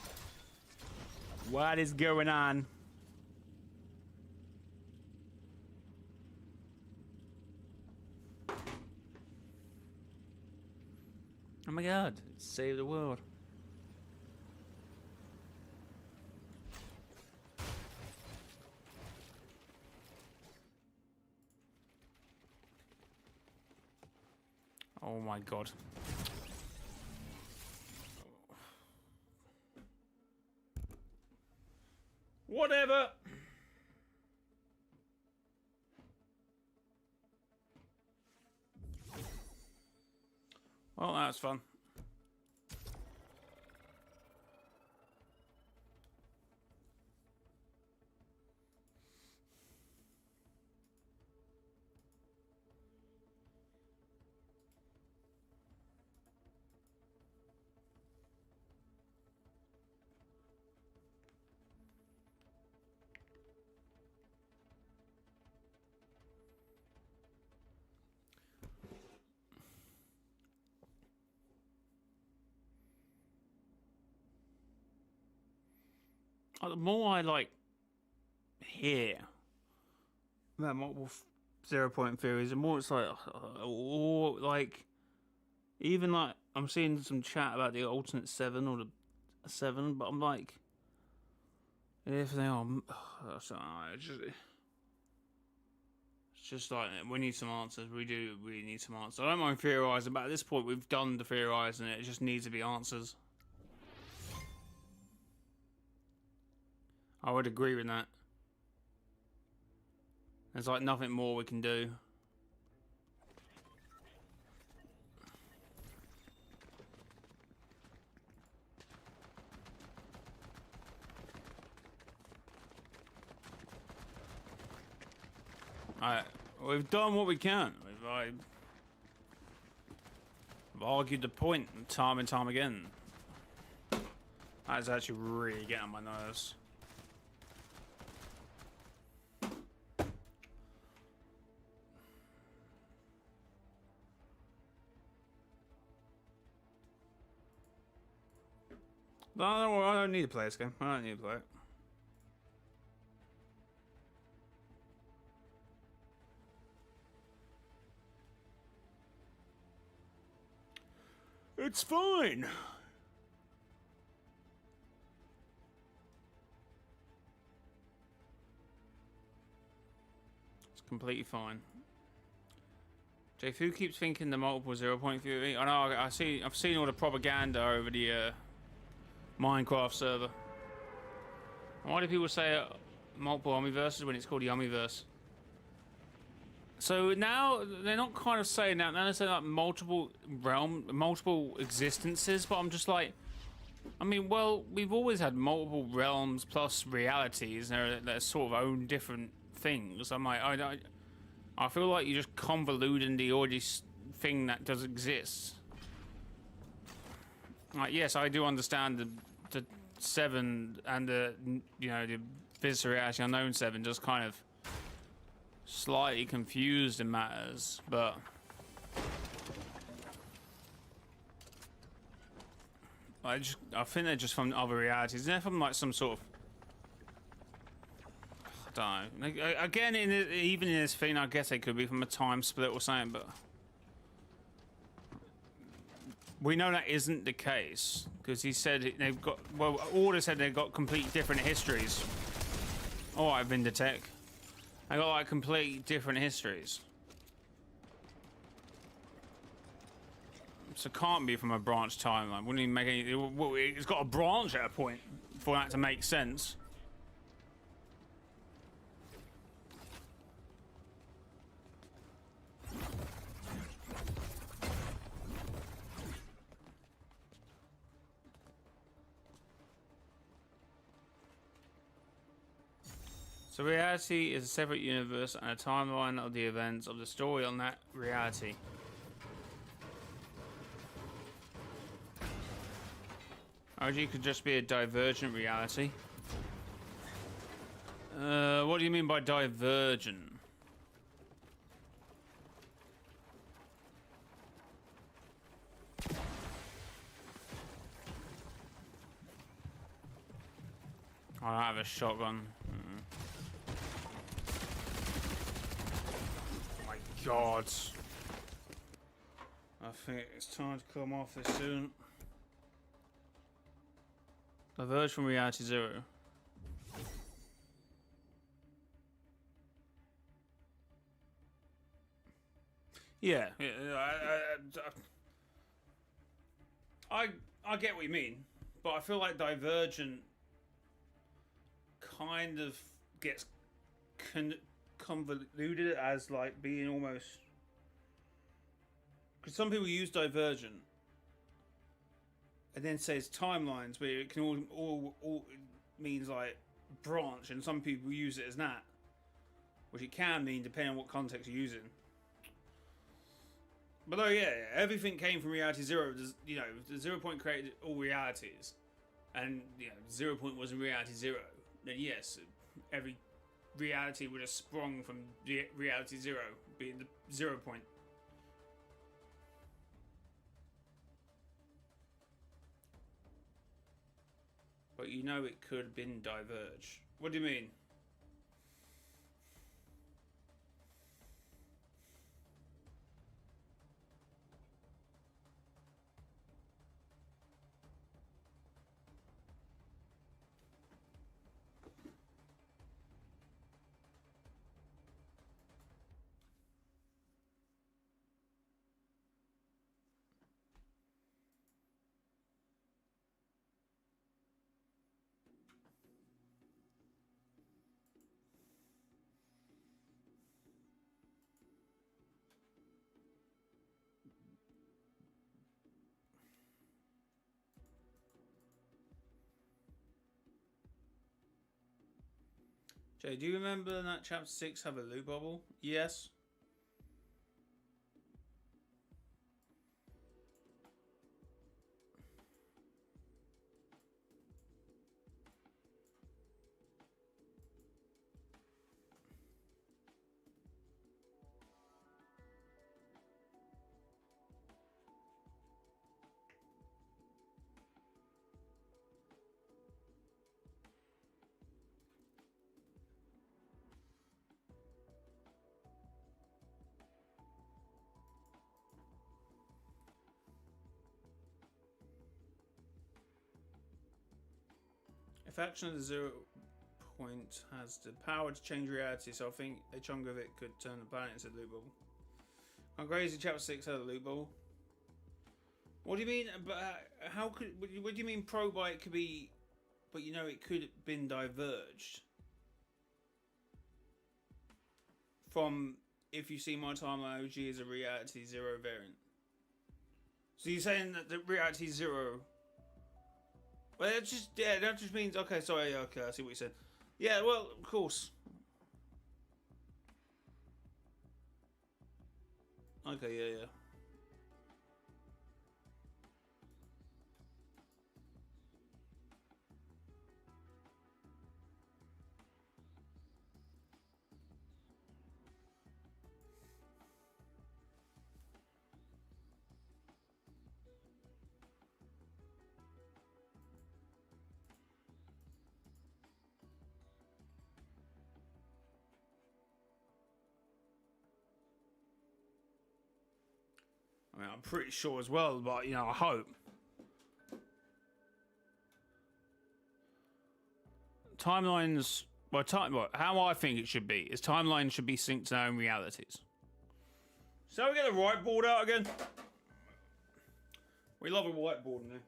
What is going on? Oh my god, save the world. Oh my god. Whatever. Well, that was fun. The more I like hear about multiple 0-point theories, the more it's like, or like, even like I'm seeing some chat about the alternate 7 or the 7, but I'm like, if they are, it's just like we need some answers. We need some answers. I don't mind theorizing, but at this point we've done the theorizing. It just needs to be answers. I would agree with that. There's like nothing more we can do. We've done what we can. I've argued the point time and time again. That's actually really getting on my nerves. No, I don't need to play this game. I don't need to play it. It's fine. It's completely fine. JFU keeps thinking the multiple 0-point theory. I know. I've seen all the propaganda over the Minecraft server. Why do people say multiple Omniverses when it's called the Omniverse? So now they're not kind of saying that. Now they're saying like multiple existences. But I'm just like, I mean, well, we've always had multiple realms plus realities. They're sort of own different things. I'm like, I feel like you're just convoluting the already thing that does exist. Like, yes, I do understand the 7 and the visitor reality unknown 7 just kind of slightly confused in matters, but I think they're just from other realities. They're from like some sort of, I don't know. Again, even in this thing, I guess they could be from a time split or something, but we know that isn't the case because he said they've got. Well, Order said they've got complete different histories. All right, Vindertech. They got like complete different histories. So it can't be from a branch timeline. Wouldn't even make any. It's got a branch at a point for that to make sense. So reality is a separate universe and a timeline of the events of the story on that reality. OG could just be a divergent reality. What do you mean by divergent? I don't have a shotgun. Oh my god. I think it's time to come off this soon. Diverge from reality zero. Yeah, I get what you mean, but I feel like divergent kind of gets convoluted as like being almost, because some people use divergent and then says timelines where it can all means like branch, and some people use it as that, which it can mean depending on what context you're using. But oh yeah, everything came from reality zero. You know, the 0 point created all realities, and you know, 0 point was in reality zero. Then yes, every reality would have sprung from reality zero, being the 0 point. But you know, it could have been diverged. What do you mean? Jay, do you remember that chapter 6 have a loot bubble? Yes. If action at the 0 point has the power to change reality, so I think a chunk of it could turn the planet into a loot bubble. How crazy chapter 6 had a loot bubble? What do you mean? But how could? What do you mean? Pro by it could be, but you know it could have been diverged from. If you see my timeline, OG is a reality zero variant. So you're saying that the reality zero? Well, that just means okay. Sorry, okay, I see what you said. Yeah, well, of course. Okay, yeah. I mean, I'm pretty sure as well, but you know, I hope. Timelines, how I think it should be is timelines should be synced to their own realities. So we get the whiteboard out again. We love a whiteboard now.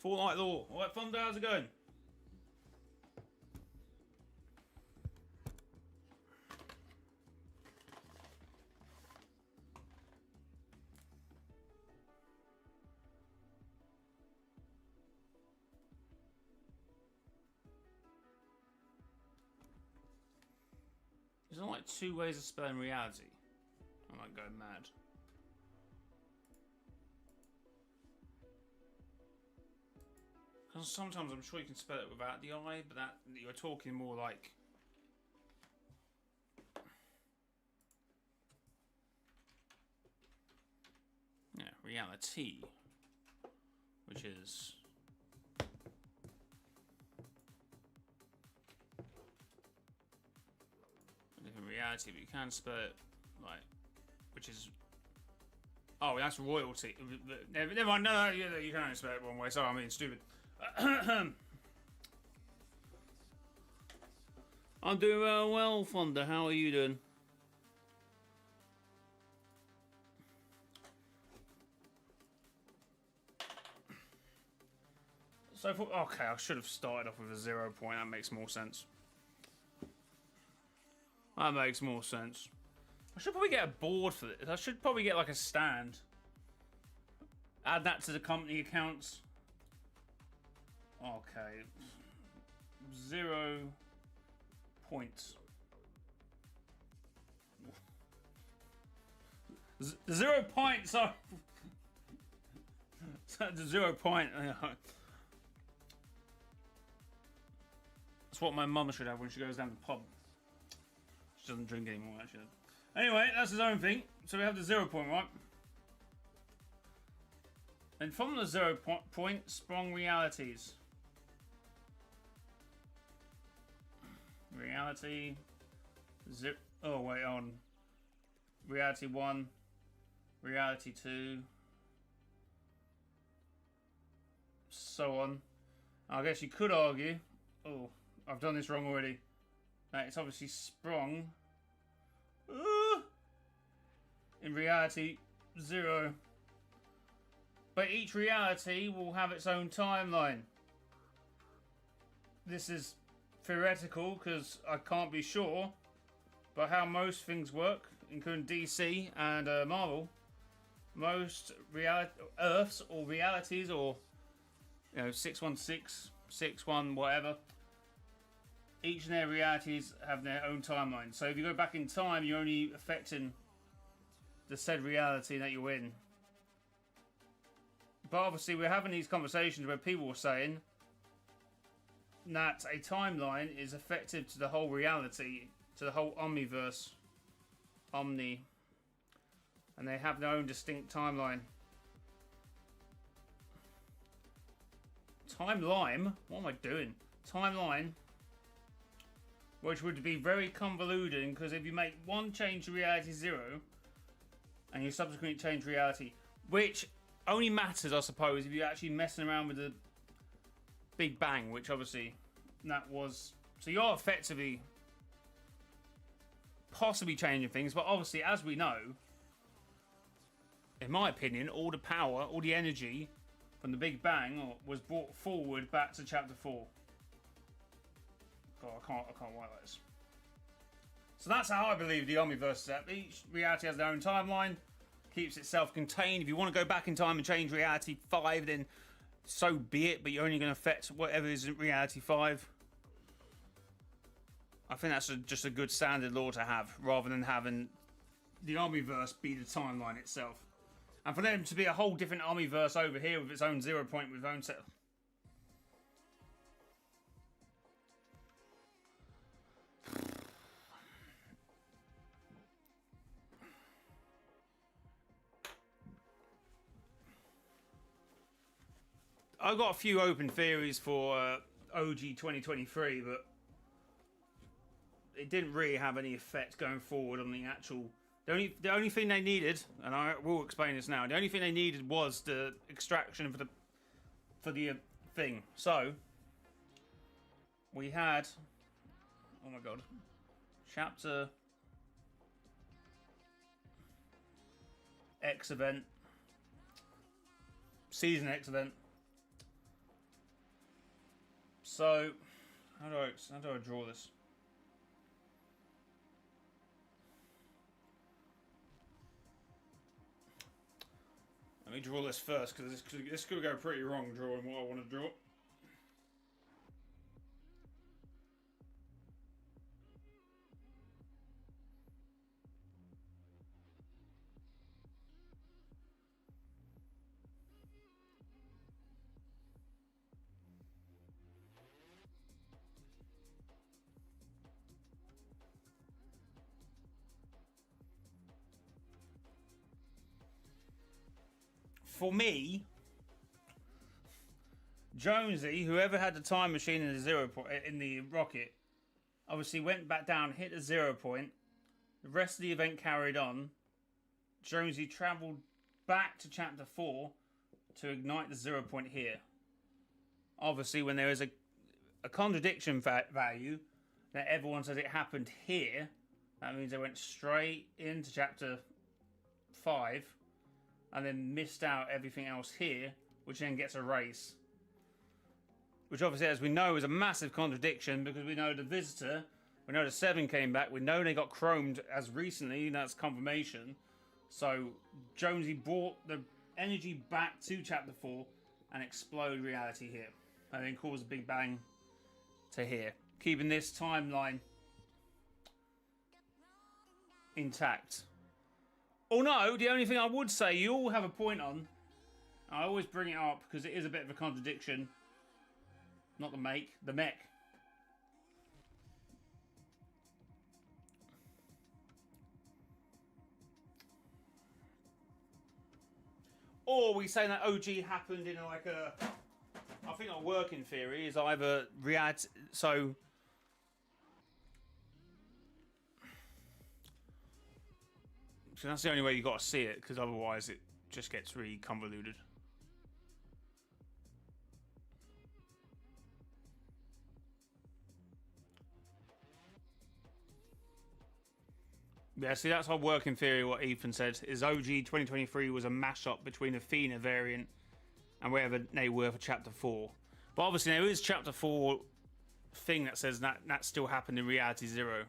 Fortnite law. Alright, Thunder, how's it going? There's not like 2 ways of spelling reality. I might go mad. Because sometimes I'm sure you can spell it without the I, but that you're talking more like. Yeah, reality. Which is. A different reality, but you can spell it like. Which is. Oh, that's royalty. Never mind, no, you can only spell it one way. Sorry, I'm being stupid. I'm doing well, Fonda. How are you doing? So, okay, I should have started off with a 0 point. That makes more sense. That makes more sense. I should probably get a board for this. I should probably get like a stand. Add that to the company accounts. Okay. 0 points. 0 points. So 0 point. That's what my mum should have when she goes down to the pub. She doesn't drink anymore, actually. Anyway, that's his own thing. So we have the 0 point, right? And from the 0 point sprung realities. Reality. Oh, wait, on. Reality 1. Reality 2. So on. I guess you could argue. Oh, I've done this wrong already. It's obviously sprung. In reality 0. But each reality will have its own timeline. This is theoretical because I can't be sure. But how most things work, including DC and Marvel, most Earths or realities or 616, 61, whatever, each of their realities have their own timeline. So if you go back in time, you're only affecting the said reality that you're in. But obviously we're having these conversations where people are saying that a timeline is effective to the whole reality, to the whole omniverse. Omni. And they have their own distinct timeline. Timeline? What am I doing? Timeline. Which would be very convoluted because if you make one change to reality 0 and you subsequently change reality, which only matters, I suppose, if you're actually messing around with the Big Bang, which obviously that was. So you're effectively possibly changing things, but obviously, as we know, in my opinion, all the power, all the energy from the Big Bang was brought forward back to Chapter 4. God, I can't write like this. So that's how I believe the Omniverse is at. Each reality has their own timeline. Keeps it self-contained. If you want to go back in time and change reality 5, then so be it, but you're only going to affect whatever is in reality 5. I think that's just a good standard law to have, rather than having the Omniverse be the timeline itself. And for them to be a whole different Omniverse over here with its own 0 point, with its own set. I've got a few open theories for OG 2023, but it didn't really have any effect going forward on the actual. The only thing they needed, and I will explain this now. The only thing they needed was the extraction for the thing. So we had. Oh my god! Chapter X event, Season X event. So, how do I draw this? Let me draw this first, because this could go pretty wrong drawing what I want to draw. For me, Jonesy, whoever had the time machine in the 0 point in the rocket, obviously went back down, hit the 0 point. The rest of the event carried on. Jonesy travelled back to chapter 4 to ignite the 0 point here. Obviously, when there is a contradiction value that everyone says it happened here, that means they went straight into chapter 5 and then missed out everything else here, which then gets erased. Which obviously, as we know, is a massive contradiction, because we know the visitor, we know the 7 came back, we know they got chromed as recently, and that's confirmation. So Jonesy brought the energy back to chapter 4 and explode reality here, and then cause a big bang to here, keeping this timeline intact. Oh no, the only thing I would say, you all have a point on, I always bring it up because it is a bit of a contradiction. Not the make, the mech. Or we say that OG happened in like a... I think our working theory is either reality... So that's the only way you got to see it, because otherwise it just gets really convoluted. Yeah, see, that's our working theory, what Ethan said, is OG 2023 was a mashup between the Athena variant and whatever they were for Chapter 4. But obviously there is Chapter 4 thing that says that still happened in Reality Zero.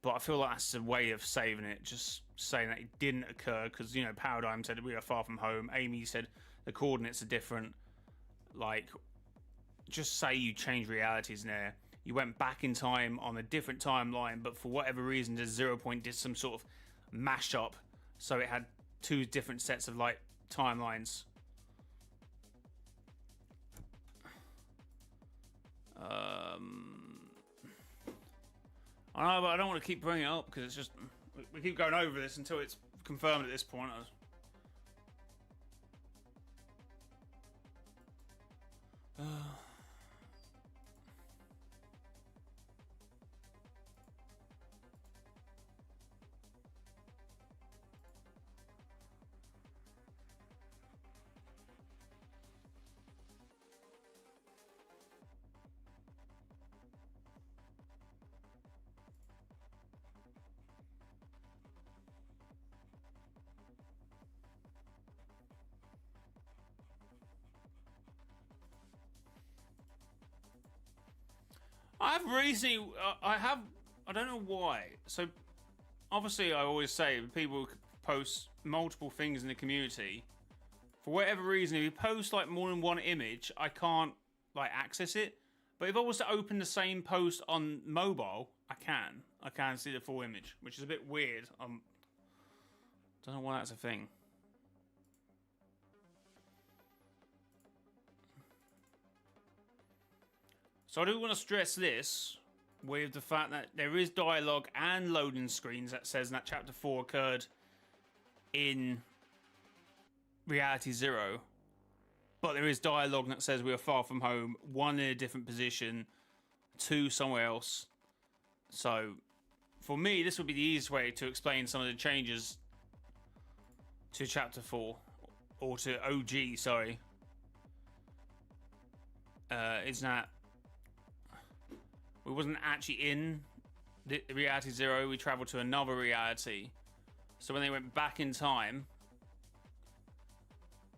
But I feel like that's a way of saving it, just saying that it didn't occur, because, you know, Paradigm said we are far from home, Amy said the coordinates are different. Like, just say you change realities in there. You went back in time on a different timeline, but for whatever reason, the 0 point did some sort of mashup, so it had two different sets of like timelines. I know, but I don't want to keep bringing it up because it's just we keep going over this until it's confirmed at this point. I don't know why. So, obviously, I always say people post multiple things in the community. For whatever reason, if you post like more than one image, I can't like access it. But if I was to open the same post on mobile, I can. I can see the full image, which is a bit weird. Don't know why that's a thing. So I do want to stress this with the fact that there is dialogue and loading screens that says that Chapter 4 occurred in Reality Zero. But there is dialogue that says we are far from home, 1 in a different position, 2 somewhere else. So, for me, this would be the easiest way to explain some of the changes to Chapter 4. Or to OG, sorry. Is that we wasn't actually in the Reality Zero, we travelled to another reality. So when they went back in time,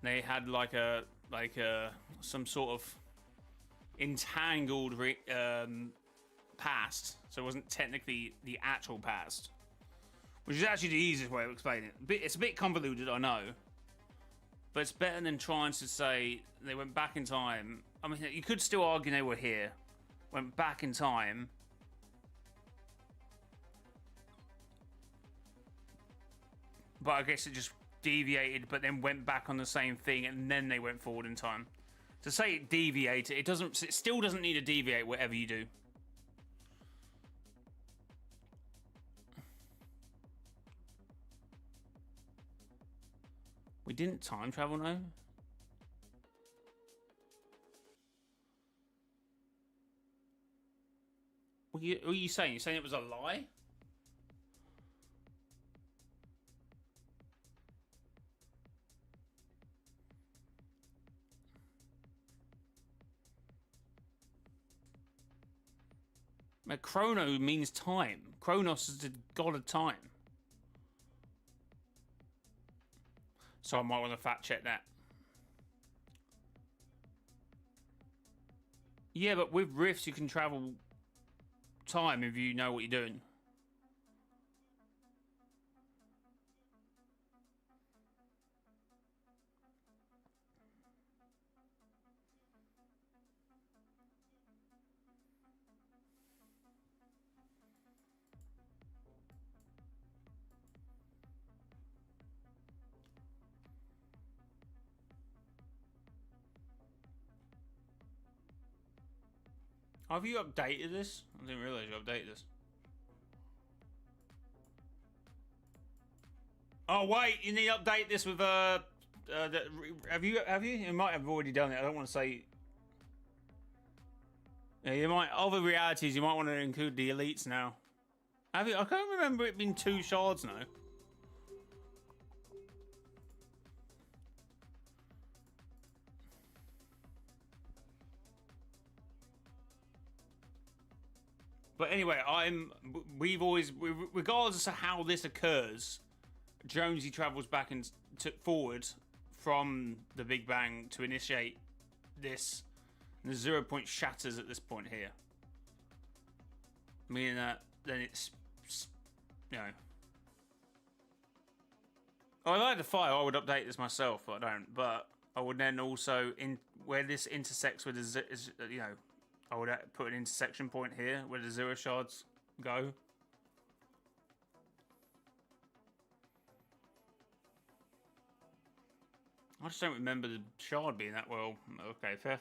they had like some sort of entangled past, so it wasn't technically the actual past, which is actually the easiest way of explaining it. It's a bit convoluted, I know, but it's better than trying to say they went back in time. I mean, you could still argue they were here, went back in time, but I guess it just deviated, but then went back on the same thing, and then they went forward in time. To say it deviated, it doesn't. It still doesn't need to deviate whatever you do. We didn't time travel, no? What are you saying? You're saying it was a lie? Chrono means time. Chronos is the god of time. So I might want to fact check that. Yeah, but with rifts you can travel time if you know what you're doing. Have you updated this? I didn't realize you updated this. Oh wait, you need to update this with have you? You might have already done it. I don't want to say. Yeah, you might. Other realities, you might want to include the elites now. Have you? I can't remember it being 2 shards now. But anyway, we've always, regardless of how this occurs, Jonesy travels back and forward from the Big Bang to initiate this. And the 0 point shatters at this point here, meaning that then it's, you know. Oh, I like the file. I would update this myself, but I don't. But I would then also where this intersects with the, you know. I would put an intersection point here where the 0 shards go. I just don't remember the shard being that well. Okay, fair.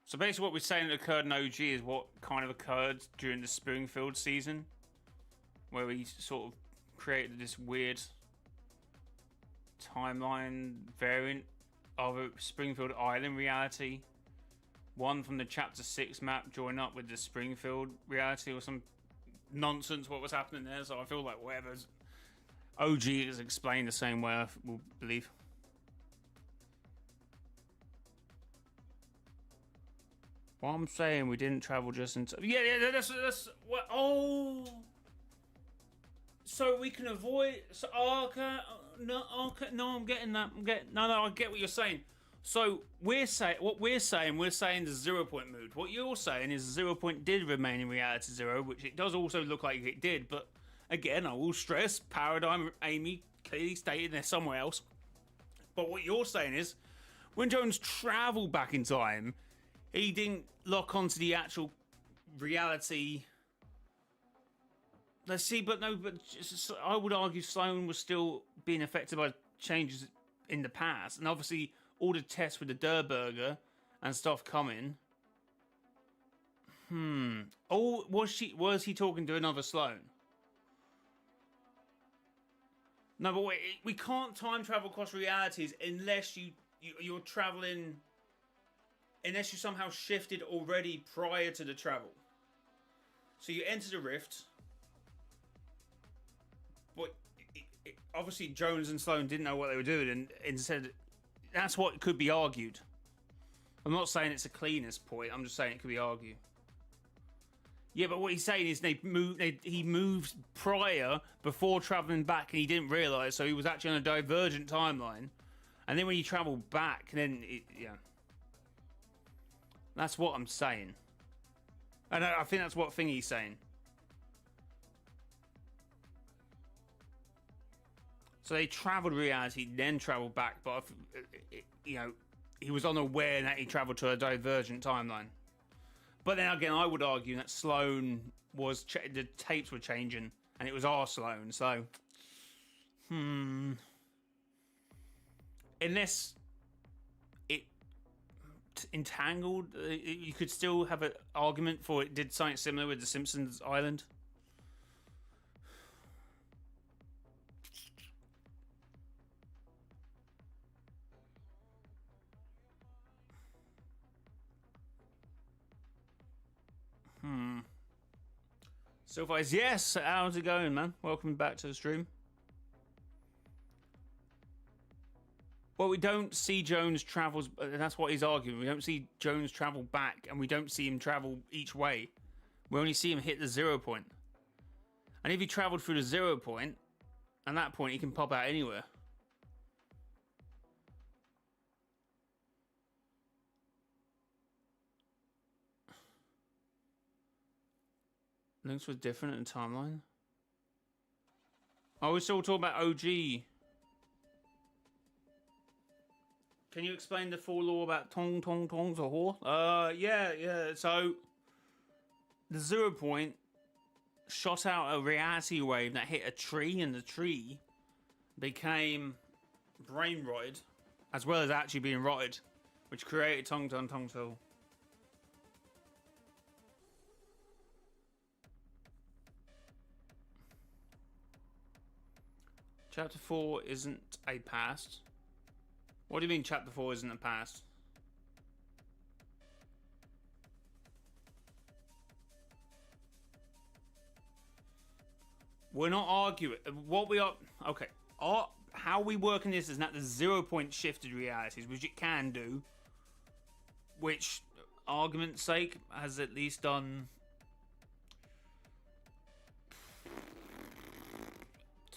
So basically what we're saying that occurred in OG is what kind of occurred during the Springfield season, where we sort of created this weird timeline variant of a Springfield Island reality. One from the Chapter 6 map join up with the Springfield reality or some nonsense what was happening there. So I feel like whatever's OG is explained the same way, I will believe. What I'm saying, we didn't travel just into... Yeah, that's what... Oh... So we can avoid... So, okay, no, I'm getting that. No, I get what you're saying. So we're saying the 0 point moved. What you're saying is 0 point did remain in reality 0, which it does also look like it did. But again, I will stress, Paradigm Amy clearly stated there somewhere else. But what you're saying is, when Jones travelled back in time, he didn't lock onto the actual reality. Let's see, but I would argue Sloan was still being affected by changes in the past, and obviously all the tests with the Durburger and stuff coming. Oh, was he talking to another Sloan? No, but wait, we can't time travel across realities unless you're traveling, unless you somehow shifted already prior to the travel. So you enter the rift. But obviously Jones and Sloan didn't know what they were doing, and instead, that's what could be argued. I'm not saying it's a cleanest point. I'm just saying it could be argued. Yeah, but what he's saying is he moved prior before traveling back, and he didn't realize, so he was actually on a divergent timeline. And then when he traveled back, then yeah, that's what I'm saying. And I think that's what Thingy's saying. So they traveled reality, then traveled back, but you know, he was unaware that he traveled to a divergent timeline. But then again, I would argue that Sloane was the tapes were changing, and it was our Sloane. So, unless it entangled, you could still have an argument for it did something similar with the Simpsons Island. So far, yes. How's it going, man? Welcome back to the stream. Well, we don't see Jones travels, and that's what he's arguing. We don't see Jones travel back, and we don't see him travel each way. We only see him hit the 0 point. And if he traveled through the 0 point, at that point, he can pop out anywhere. Links was different in the timeline. Oh, we're still talking about OG. Can you explain the full law about tong tong tong's a horse? Yeah. So the 0 point shot out a reality wave that hit a tree, and the tree became brain rotted, as well as actually being rotted, which created tong tong tong tong. Chapter 4 isn't a past. What do you mean Chapter 4 isn't a past? We're not arguing. What we are... Okay. How we work in this is that the 0 point shifted realities, which it can do. Which, argument's sake, has at least done...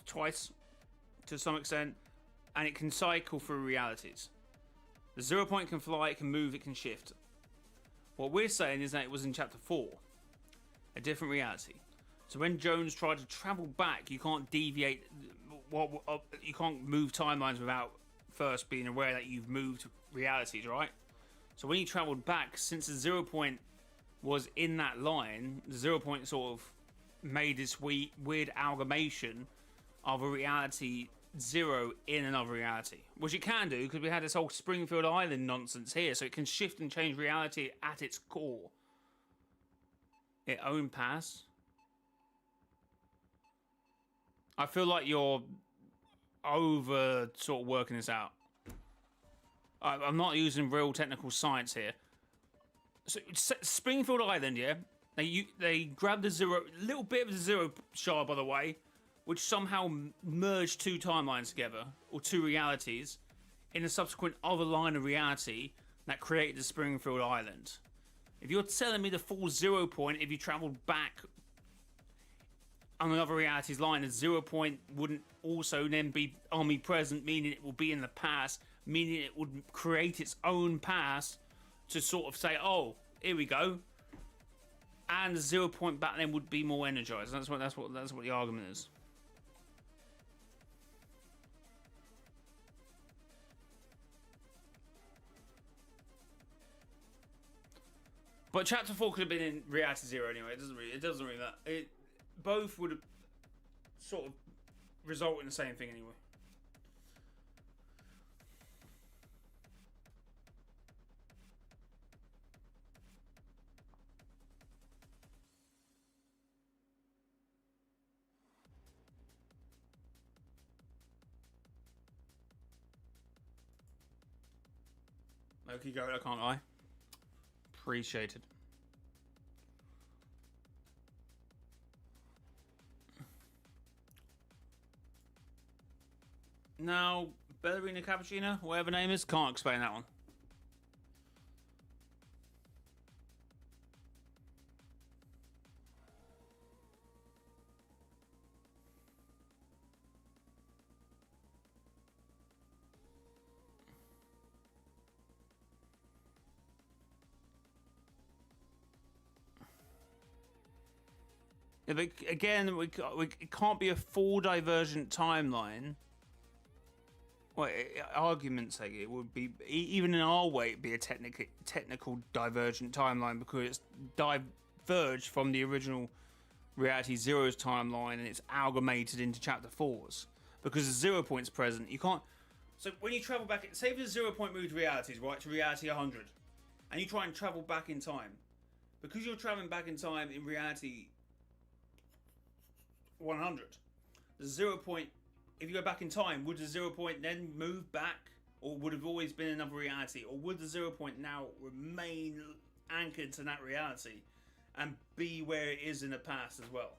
twice. To some extent, and it can cycle through realities. The 0 point can fly, it can move, it can shift. What we're saying is that it was in Chapter 4, a different reality. So when Jones tried to travel back, you can't deviate. You can't move timelines without first being aware that you've moved realities, right? So when he travelled back, since the 0 point was in that line, the 0 point sort of made this weird amalgamation of a reality 0 in another reality, which it can do because we had this whole Springfield Island nonsense here, so it can shift and change reality at its core. It own pass. I feel like you're over sort of working this out. I'm not using real technical science here. So Springfield Island, yeah, they grabbed the 0, little bit of the 0 shard, by the way, which somehow merged two timelines together, or two realities, in a subsequent other line of reality that created the Springfield Island. If you're telling me the full 0 point, if you travelled back on another reality's line, the 0 point wouldn't also then be omnipresent, meaning it will be in the past, meaning it would create its own past to sort of say, oh, here we go. And the 0 point back then would be more energized. That's what the argument is. But Chapter 4 could have been in Reality 0 anyway. It doesn't really matter. Both would have sort of result in the same thing anyway. Okay, go. I can't lie. Appreciated. Now, Ballerina Cappuccino, whatever name is, can't explain that one. Yeah, but again, it can't be a full divergent timeline. Well, argument's sake, it would be, even in our way, it'd be a technical divergent timeline because it's diverged from the original Reality Zero's timeline and it's amalgamated into Chapter 4's. Because the 0 point's present, you can't... So when you travel back... Say if the 0 point moved realities, right, to Reality 100, and you try and travel back in time, because you're traveling back in time in Reality 100, the 0 point... If you go back in time, would the 0 point then move back? Or would it have always been another reality? Or would the 0 point now remain anchored to that reality and be where it is in the past as well?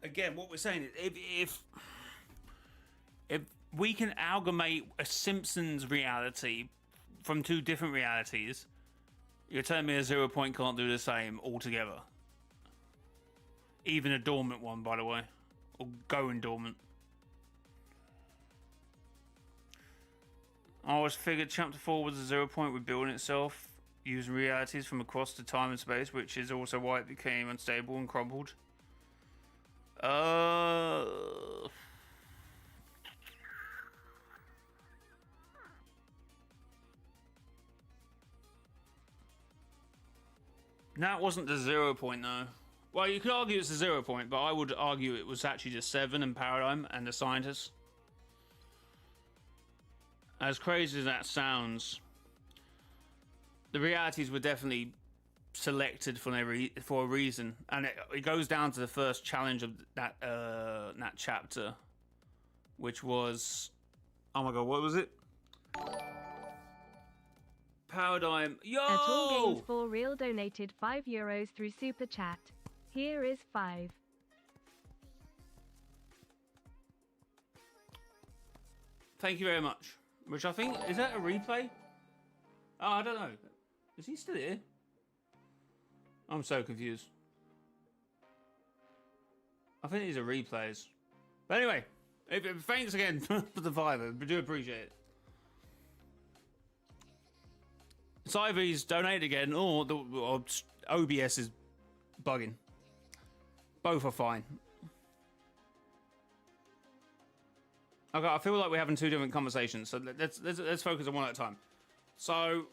Again, what we're saying is if we can amalgamate a Simpsons reality from two different realities, you're telling me a 0 point can't do the same altogether. Even a dormant one, by the way. Or going dormant. I always figured Chapter 4 was a 0 point rebuilding itself using realities from across the time and space, which is also why it became unstable and crumbled. That wasn't the 0 point though. Well, you could argue it's a 0 point, but I would argue it was actually just Seven and Paradigm and the scientists. As crazy as that sounds, the realities were definitely selected for a reason, and it goes down to the first challenge of that chapter, which was, oh my god, what was it? Paradigm. Yo! At All Games for Real donated €5 through Super Chat. Here is 5. Thank you very much. Which I think, is that a replay? Oh, I don't know. Is he still here? I'm so confused. I think these are replays. But anyway, thanks again for the fiver. We do appreciate it. It's either he's donated again or OBS is bugging. Both are fine. Okay, I feel like we're having two different conversations, so let's focus on one at a time. So,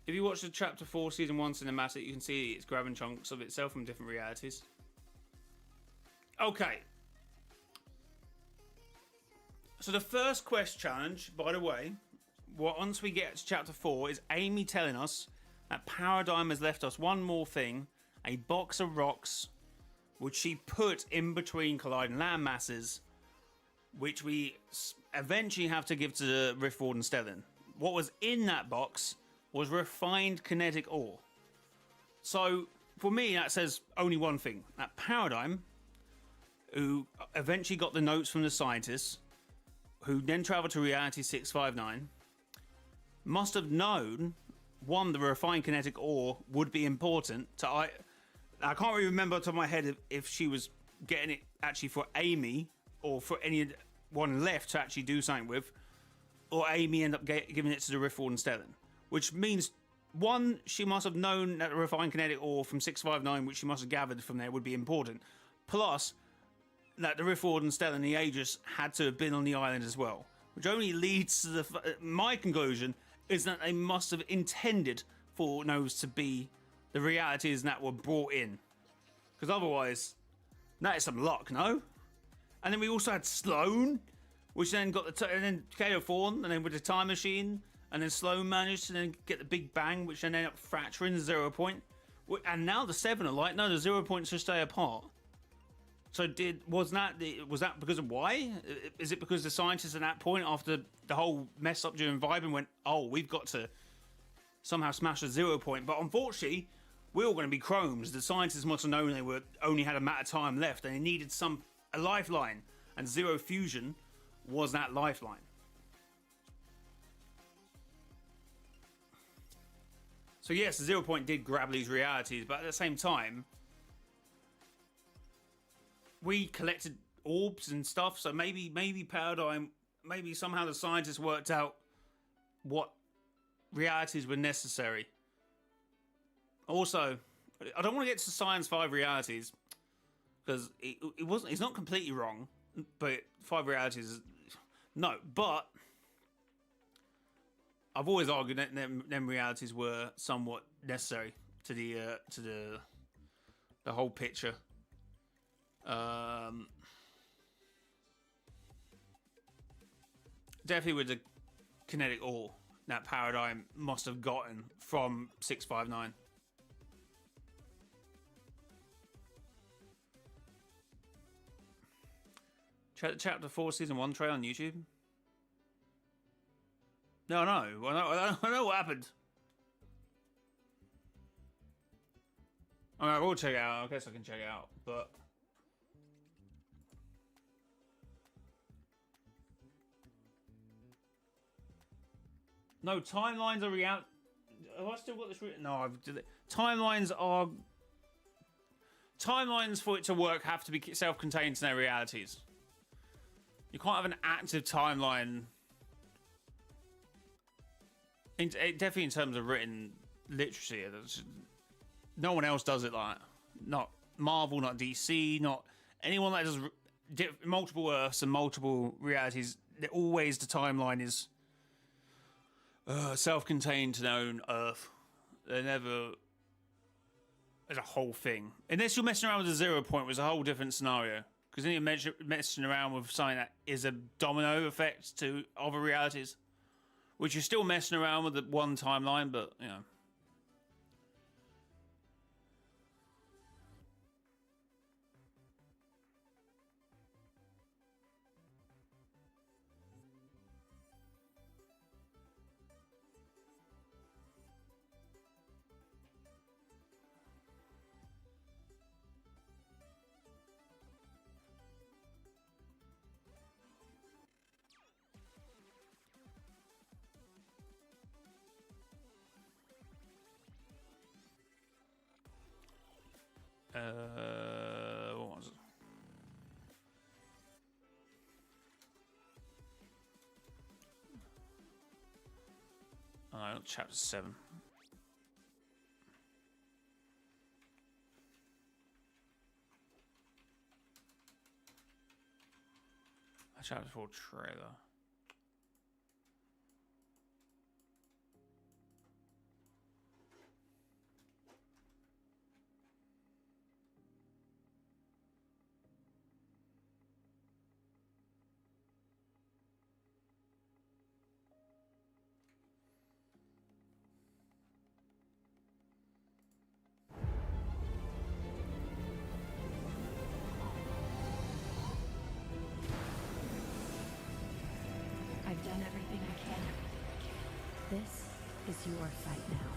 if you watch the Chapter 4 Season 1 cinematic, you can see it's grabbing chunks of itself from different realities. Okay. So the first quest challenge, by the way, once we get to Chapter 4, is Amy telling us that Paradigm has left us one more thing, a box of rocks, which she put in between colliding land masses, which we eventually have to give to the Rift Warden Stellan. What was in that box was refined kinetic ore. So, for me, that says only one thing. That Paradigm, who eventually got the notes from the scientists, who then travelled to Reality 659, must have known, one, the refined kinetic ore would be important to... I can't really remember off the top of my head if she was getting it actually for Amy or for anyone left to actually do something with, or Amy ended up giving it to the Rift Warden Stellan. Which means, one, she must have known that the refined kinetic ore from 659, which she must have gathered from there, would be important. Plus, that the Rift Warden Stellan and the Aegis had to have been on the island as well. Which only leads to my conclusion is that they must have intended for those to be the realities that were brought in. Because otherwise, that is some luck, no? And then we also had Sloane, which then got and then Kato Thorn, and then with the time machine, and then Sloane managed to then get the Big Bang, which then ended up fracturing the 0 point. And now the 7 are like, no, the 0 points should stay apart. So was that because of why? Is it because the scientists at that point, after the whole mess up during Vibing, went, oh, we've got to somehow smash the 0 point? But unfortunately, we're all going to be chromes. The scientists must have known they only had a matter of time left, and they needed a lifeline, and Zero Fusion was that lifeline. So yes, the 0 point did grab these realities, but at the same time, we collected orbs and stuff. So maybe Paradigm, maybe somehow the scientists worked out what realities were necessary. Also, I don't want to get to Science 5 realities because it wasn't. It's not completely wrong, but 5 realities is no. But I've always argued that them realities were somewhat necessary to the whole picture. Definitely with the kinetic ore that Paradigm must have gotten from 659. Chapter 4 season 1 trailer on YouTube. No, I know what happened. I mean, I will check it out. I guess I can check it out, but no, timelines are real. Have I still got this written? No, I've did it. Timelines for it to work have to be self-contained to their realities. You can't have an active timeline. Definitely in terms of written literacy, no one else does it like that. Not Marvel, not DC, not anyone that does multiple Earths and multiple realities. Always the timeline is self-contained to their own Earth. They're never as a whole thing. Unless you're messing around with a 0 point, which is a whole different scenario. Because then you're messing around with something that is a domino effect to other realities. Which you're still messing around with the one timeline, but, you know. What was it? Oh, no, chapter 7. Chapter 4 trailer. I've done everything I can. This is your fight now.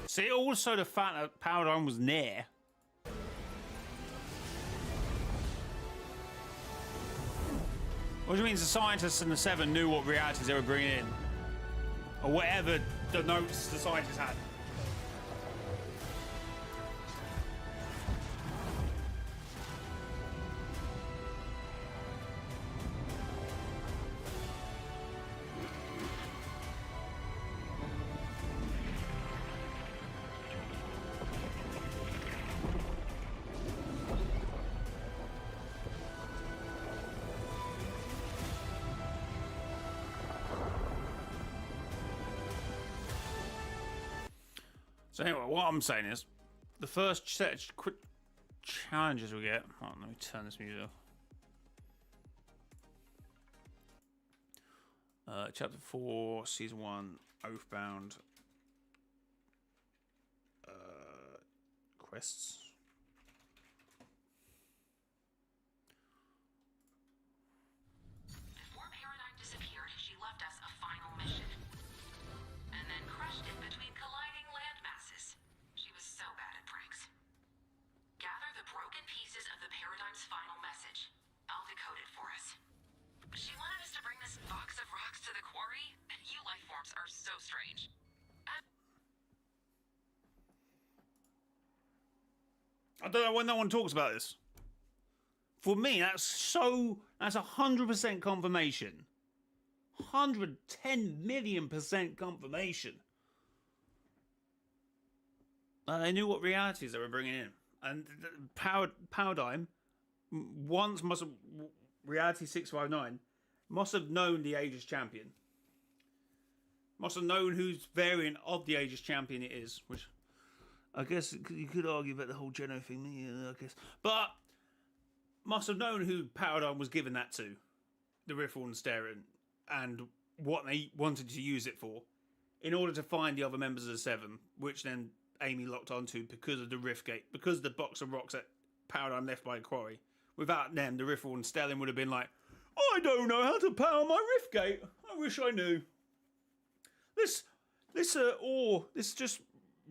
See, also the fact that Paradigm was near. Which means the scientists and the 7 knew what realities they were bringing in. Or whatever the notes the scientists had. So anyway, what I'm saying is, the first set of quick challenges we get. Oh, let me turn this music off. Chapter 4, Season 1, Oathbound. Quests. Before Paradigm disappeared, she left us a final mission. And then crushed it between colliding land masses. She was so bad at pranks. Gather the broken pieces of the Paradigm's final message. I'll decode it for us. range. I don't know why no one talks about this. For me, that's 100% confirmation. 110,000,000% confirmation. They knew what realities they were bringing in. And Paradigm once must have, Reality 659 must have known the Aegis champion. Must have known whose variant of the Aegis champion it is, which I guess you could argue about the whole Geno thing, yeah, I guess. But must have known who Paradigm was giving that to, the Riffle and Sterren, and what they wanted to use it for, in order to find the other members of the Seven, which then Amy locked onto because of the Riftgate, because of the box of rocks that Paradigm left by the quarry. Without them, the Riffle and Sterling would have been like, I don't know how to power my Riftgate. I wish I knew. This ore, this just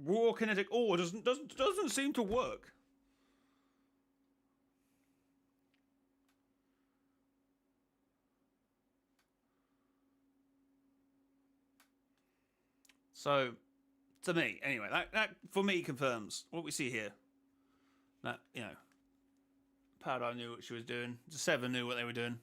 raw kinetic ore doesn't seem to work. So, to me, anyway, that for me confirms what we see here. That, you know, Paradigm knew what she was doing. The Seven knew what they were doing.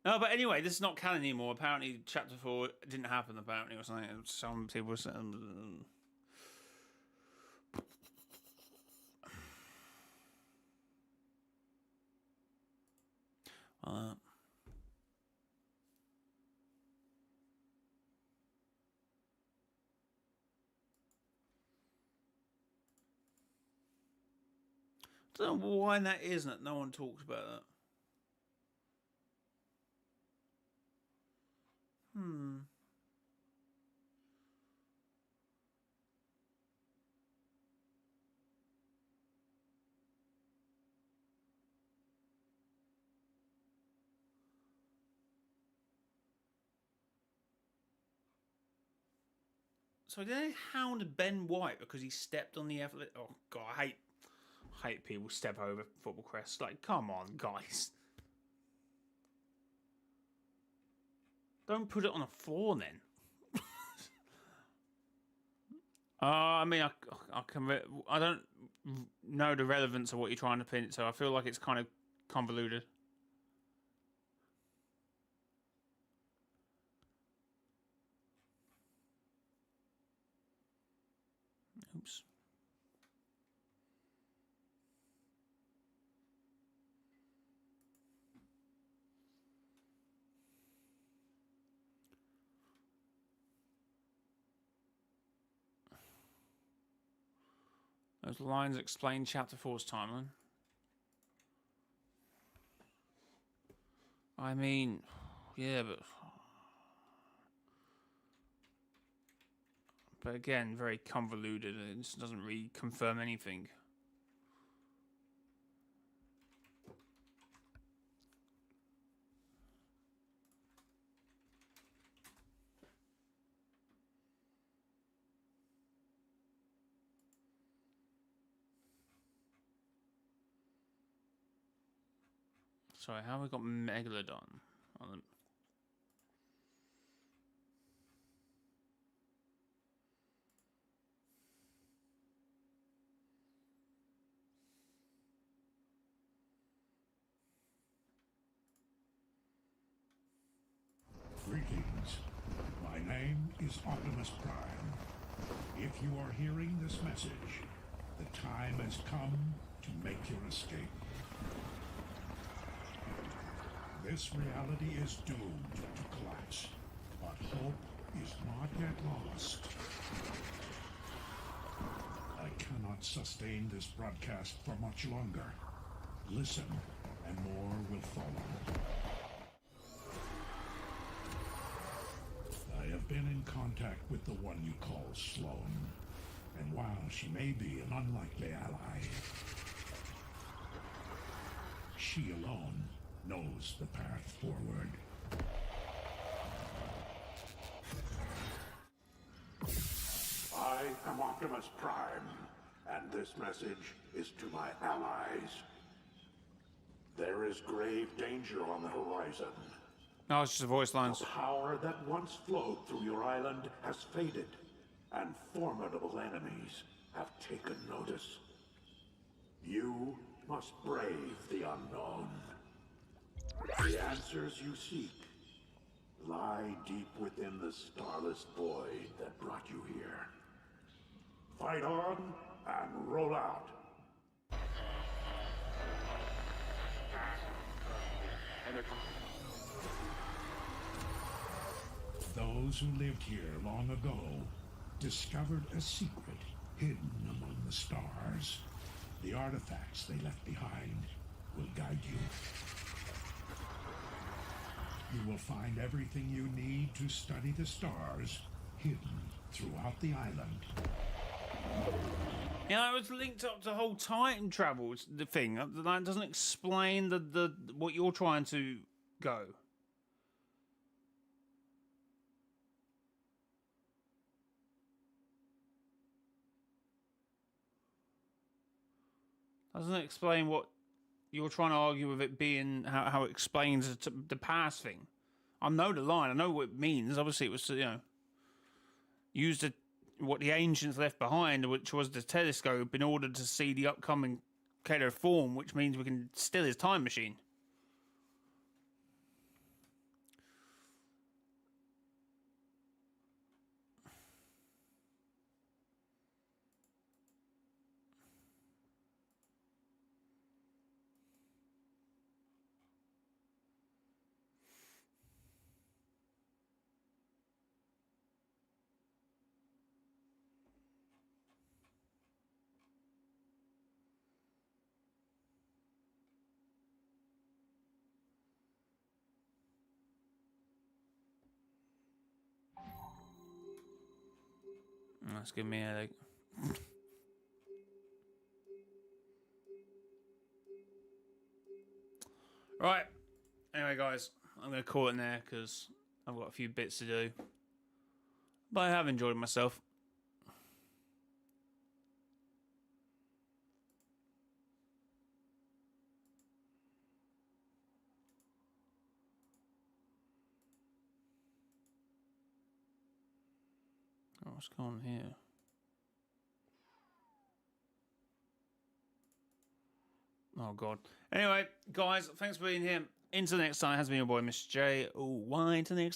No, but anyway, this is not canon anymore. Apparently, Chapter 4 didn't happen, apparently, or something. Some people were saying... I don't know why that isn't it. No one talks about that. So did they hound Ben White because he stepped on the athletic? Oh god, I hate people step over football crests. Like, come on, guys. Don't put it on the floor then. I mean, I don't know the relevance of what you're trying to pin it, so I feel like it's kind of convoluted. Oops. Those lines explain Chapter 4's timeline. I mean, yeah, but again, very convoluted. It just doesn't really confirm anything. Sorry, how have we got Megalodon on them? Greetings. My name is Optimus Prime. If you are hearing this message, the time has come to make your escape. This reality is doomed to collapse, but hope is not yet lost. I cannot sustain this broadcast for much longer. Listen, and more will follow. I have been in contact with the one you call Sloan, and while she may be an unlikely ally, she alone knows the path forward. I am Optimus Prime, and this message is to my allies. There is grave danger on the horizon. No, it's just the voice lines. The power that once flowed through your island has faded, and formidable enemies have taken notice. You must brave the unknown. The answers you seek lie deep within the starless void that brought you here. Fight on and roll out. Those who lived here long ago discovered a secret hidden among the stars. The artifacts they left behind will guide you. You will find everything you need to study the stars hidden throughout the island. Yeah, it was linked up to the whole time travel thing. That doesn't explain the what you're trying to go. Doesn't explain what you're trying to argue with it being how it explains the past thing. I know the line. I know what it means. Obviously, it was used what the ancients left behind, which was the telescope, in order to see the upcoming Keter form, which means we can steal his time machine. That's giving me a headache. Right. Anyway, guys, I'm going to call it there because I've got a few bits to do. But I have enjoyed myself. Oh, what's going on here? Oh, God. Anyway, guys, thanks for being here. Until next time, it has been your boy, mrjayowhy. Until next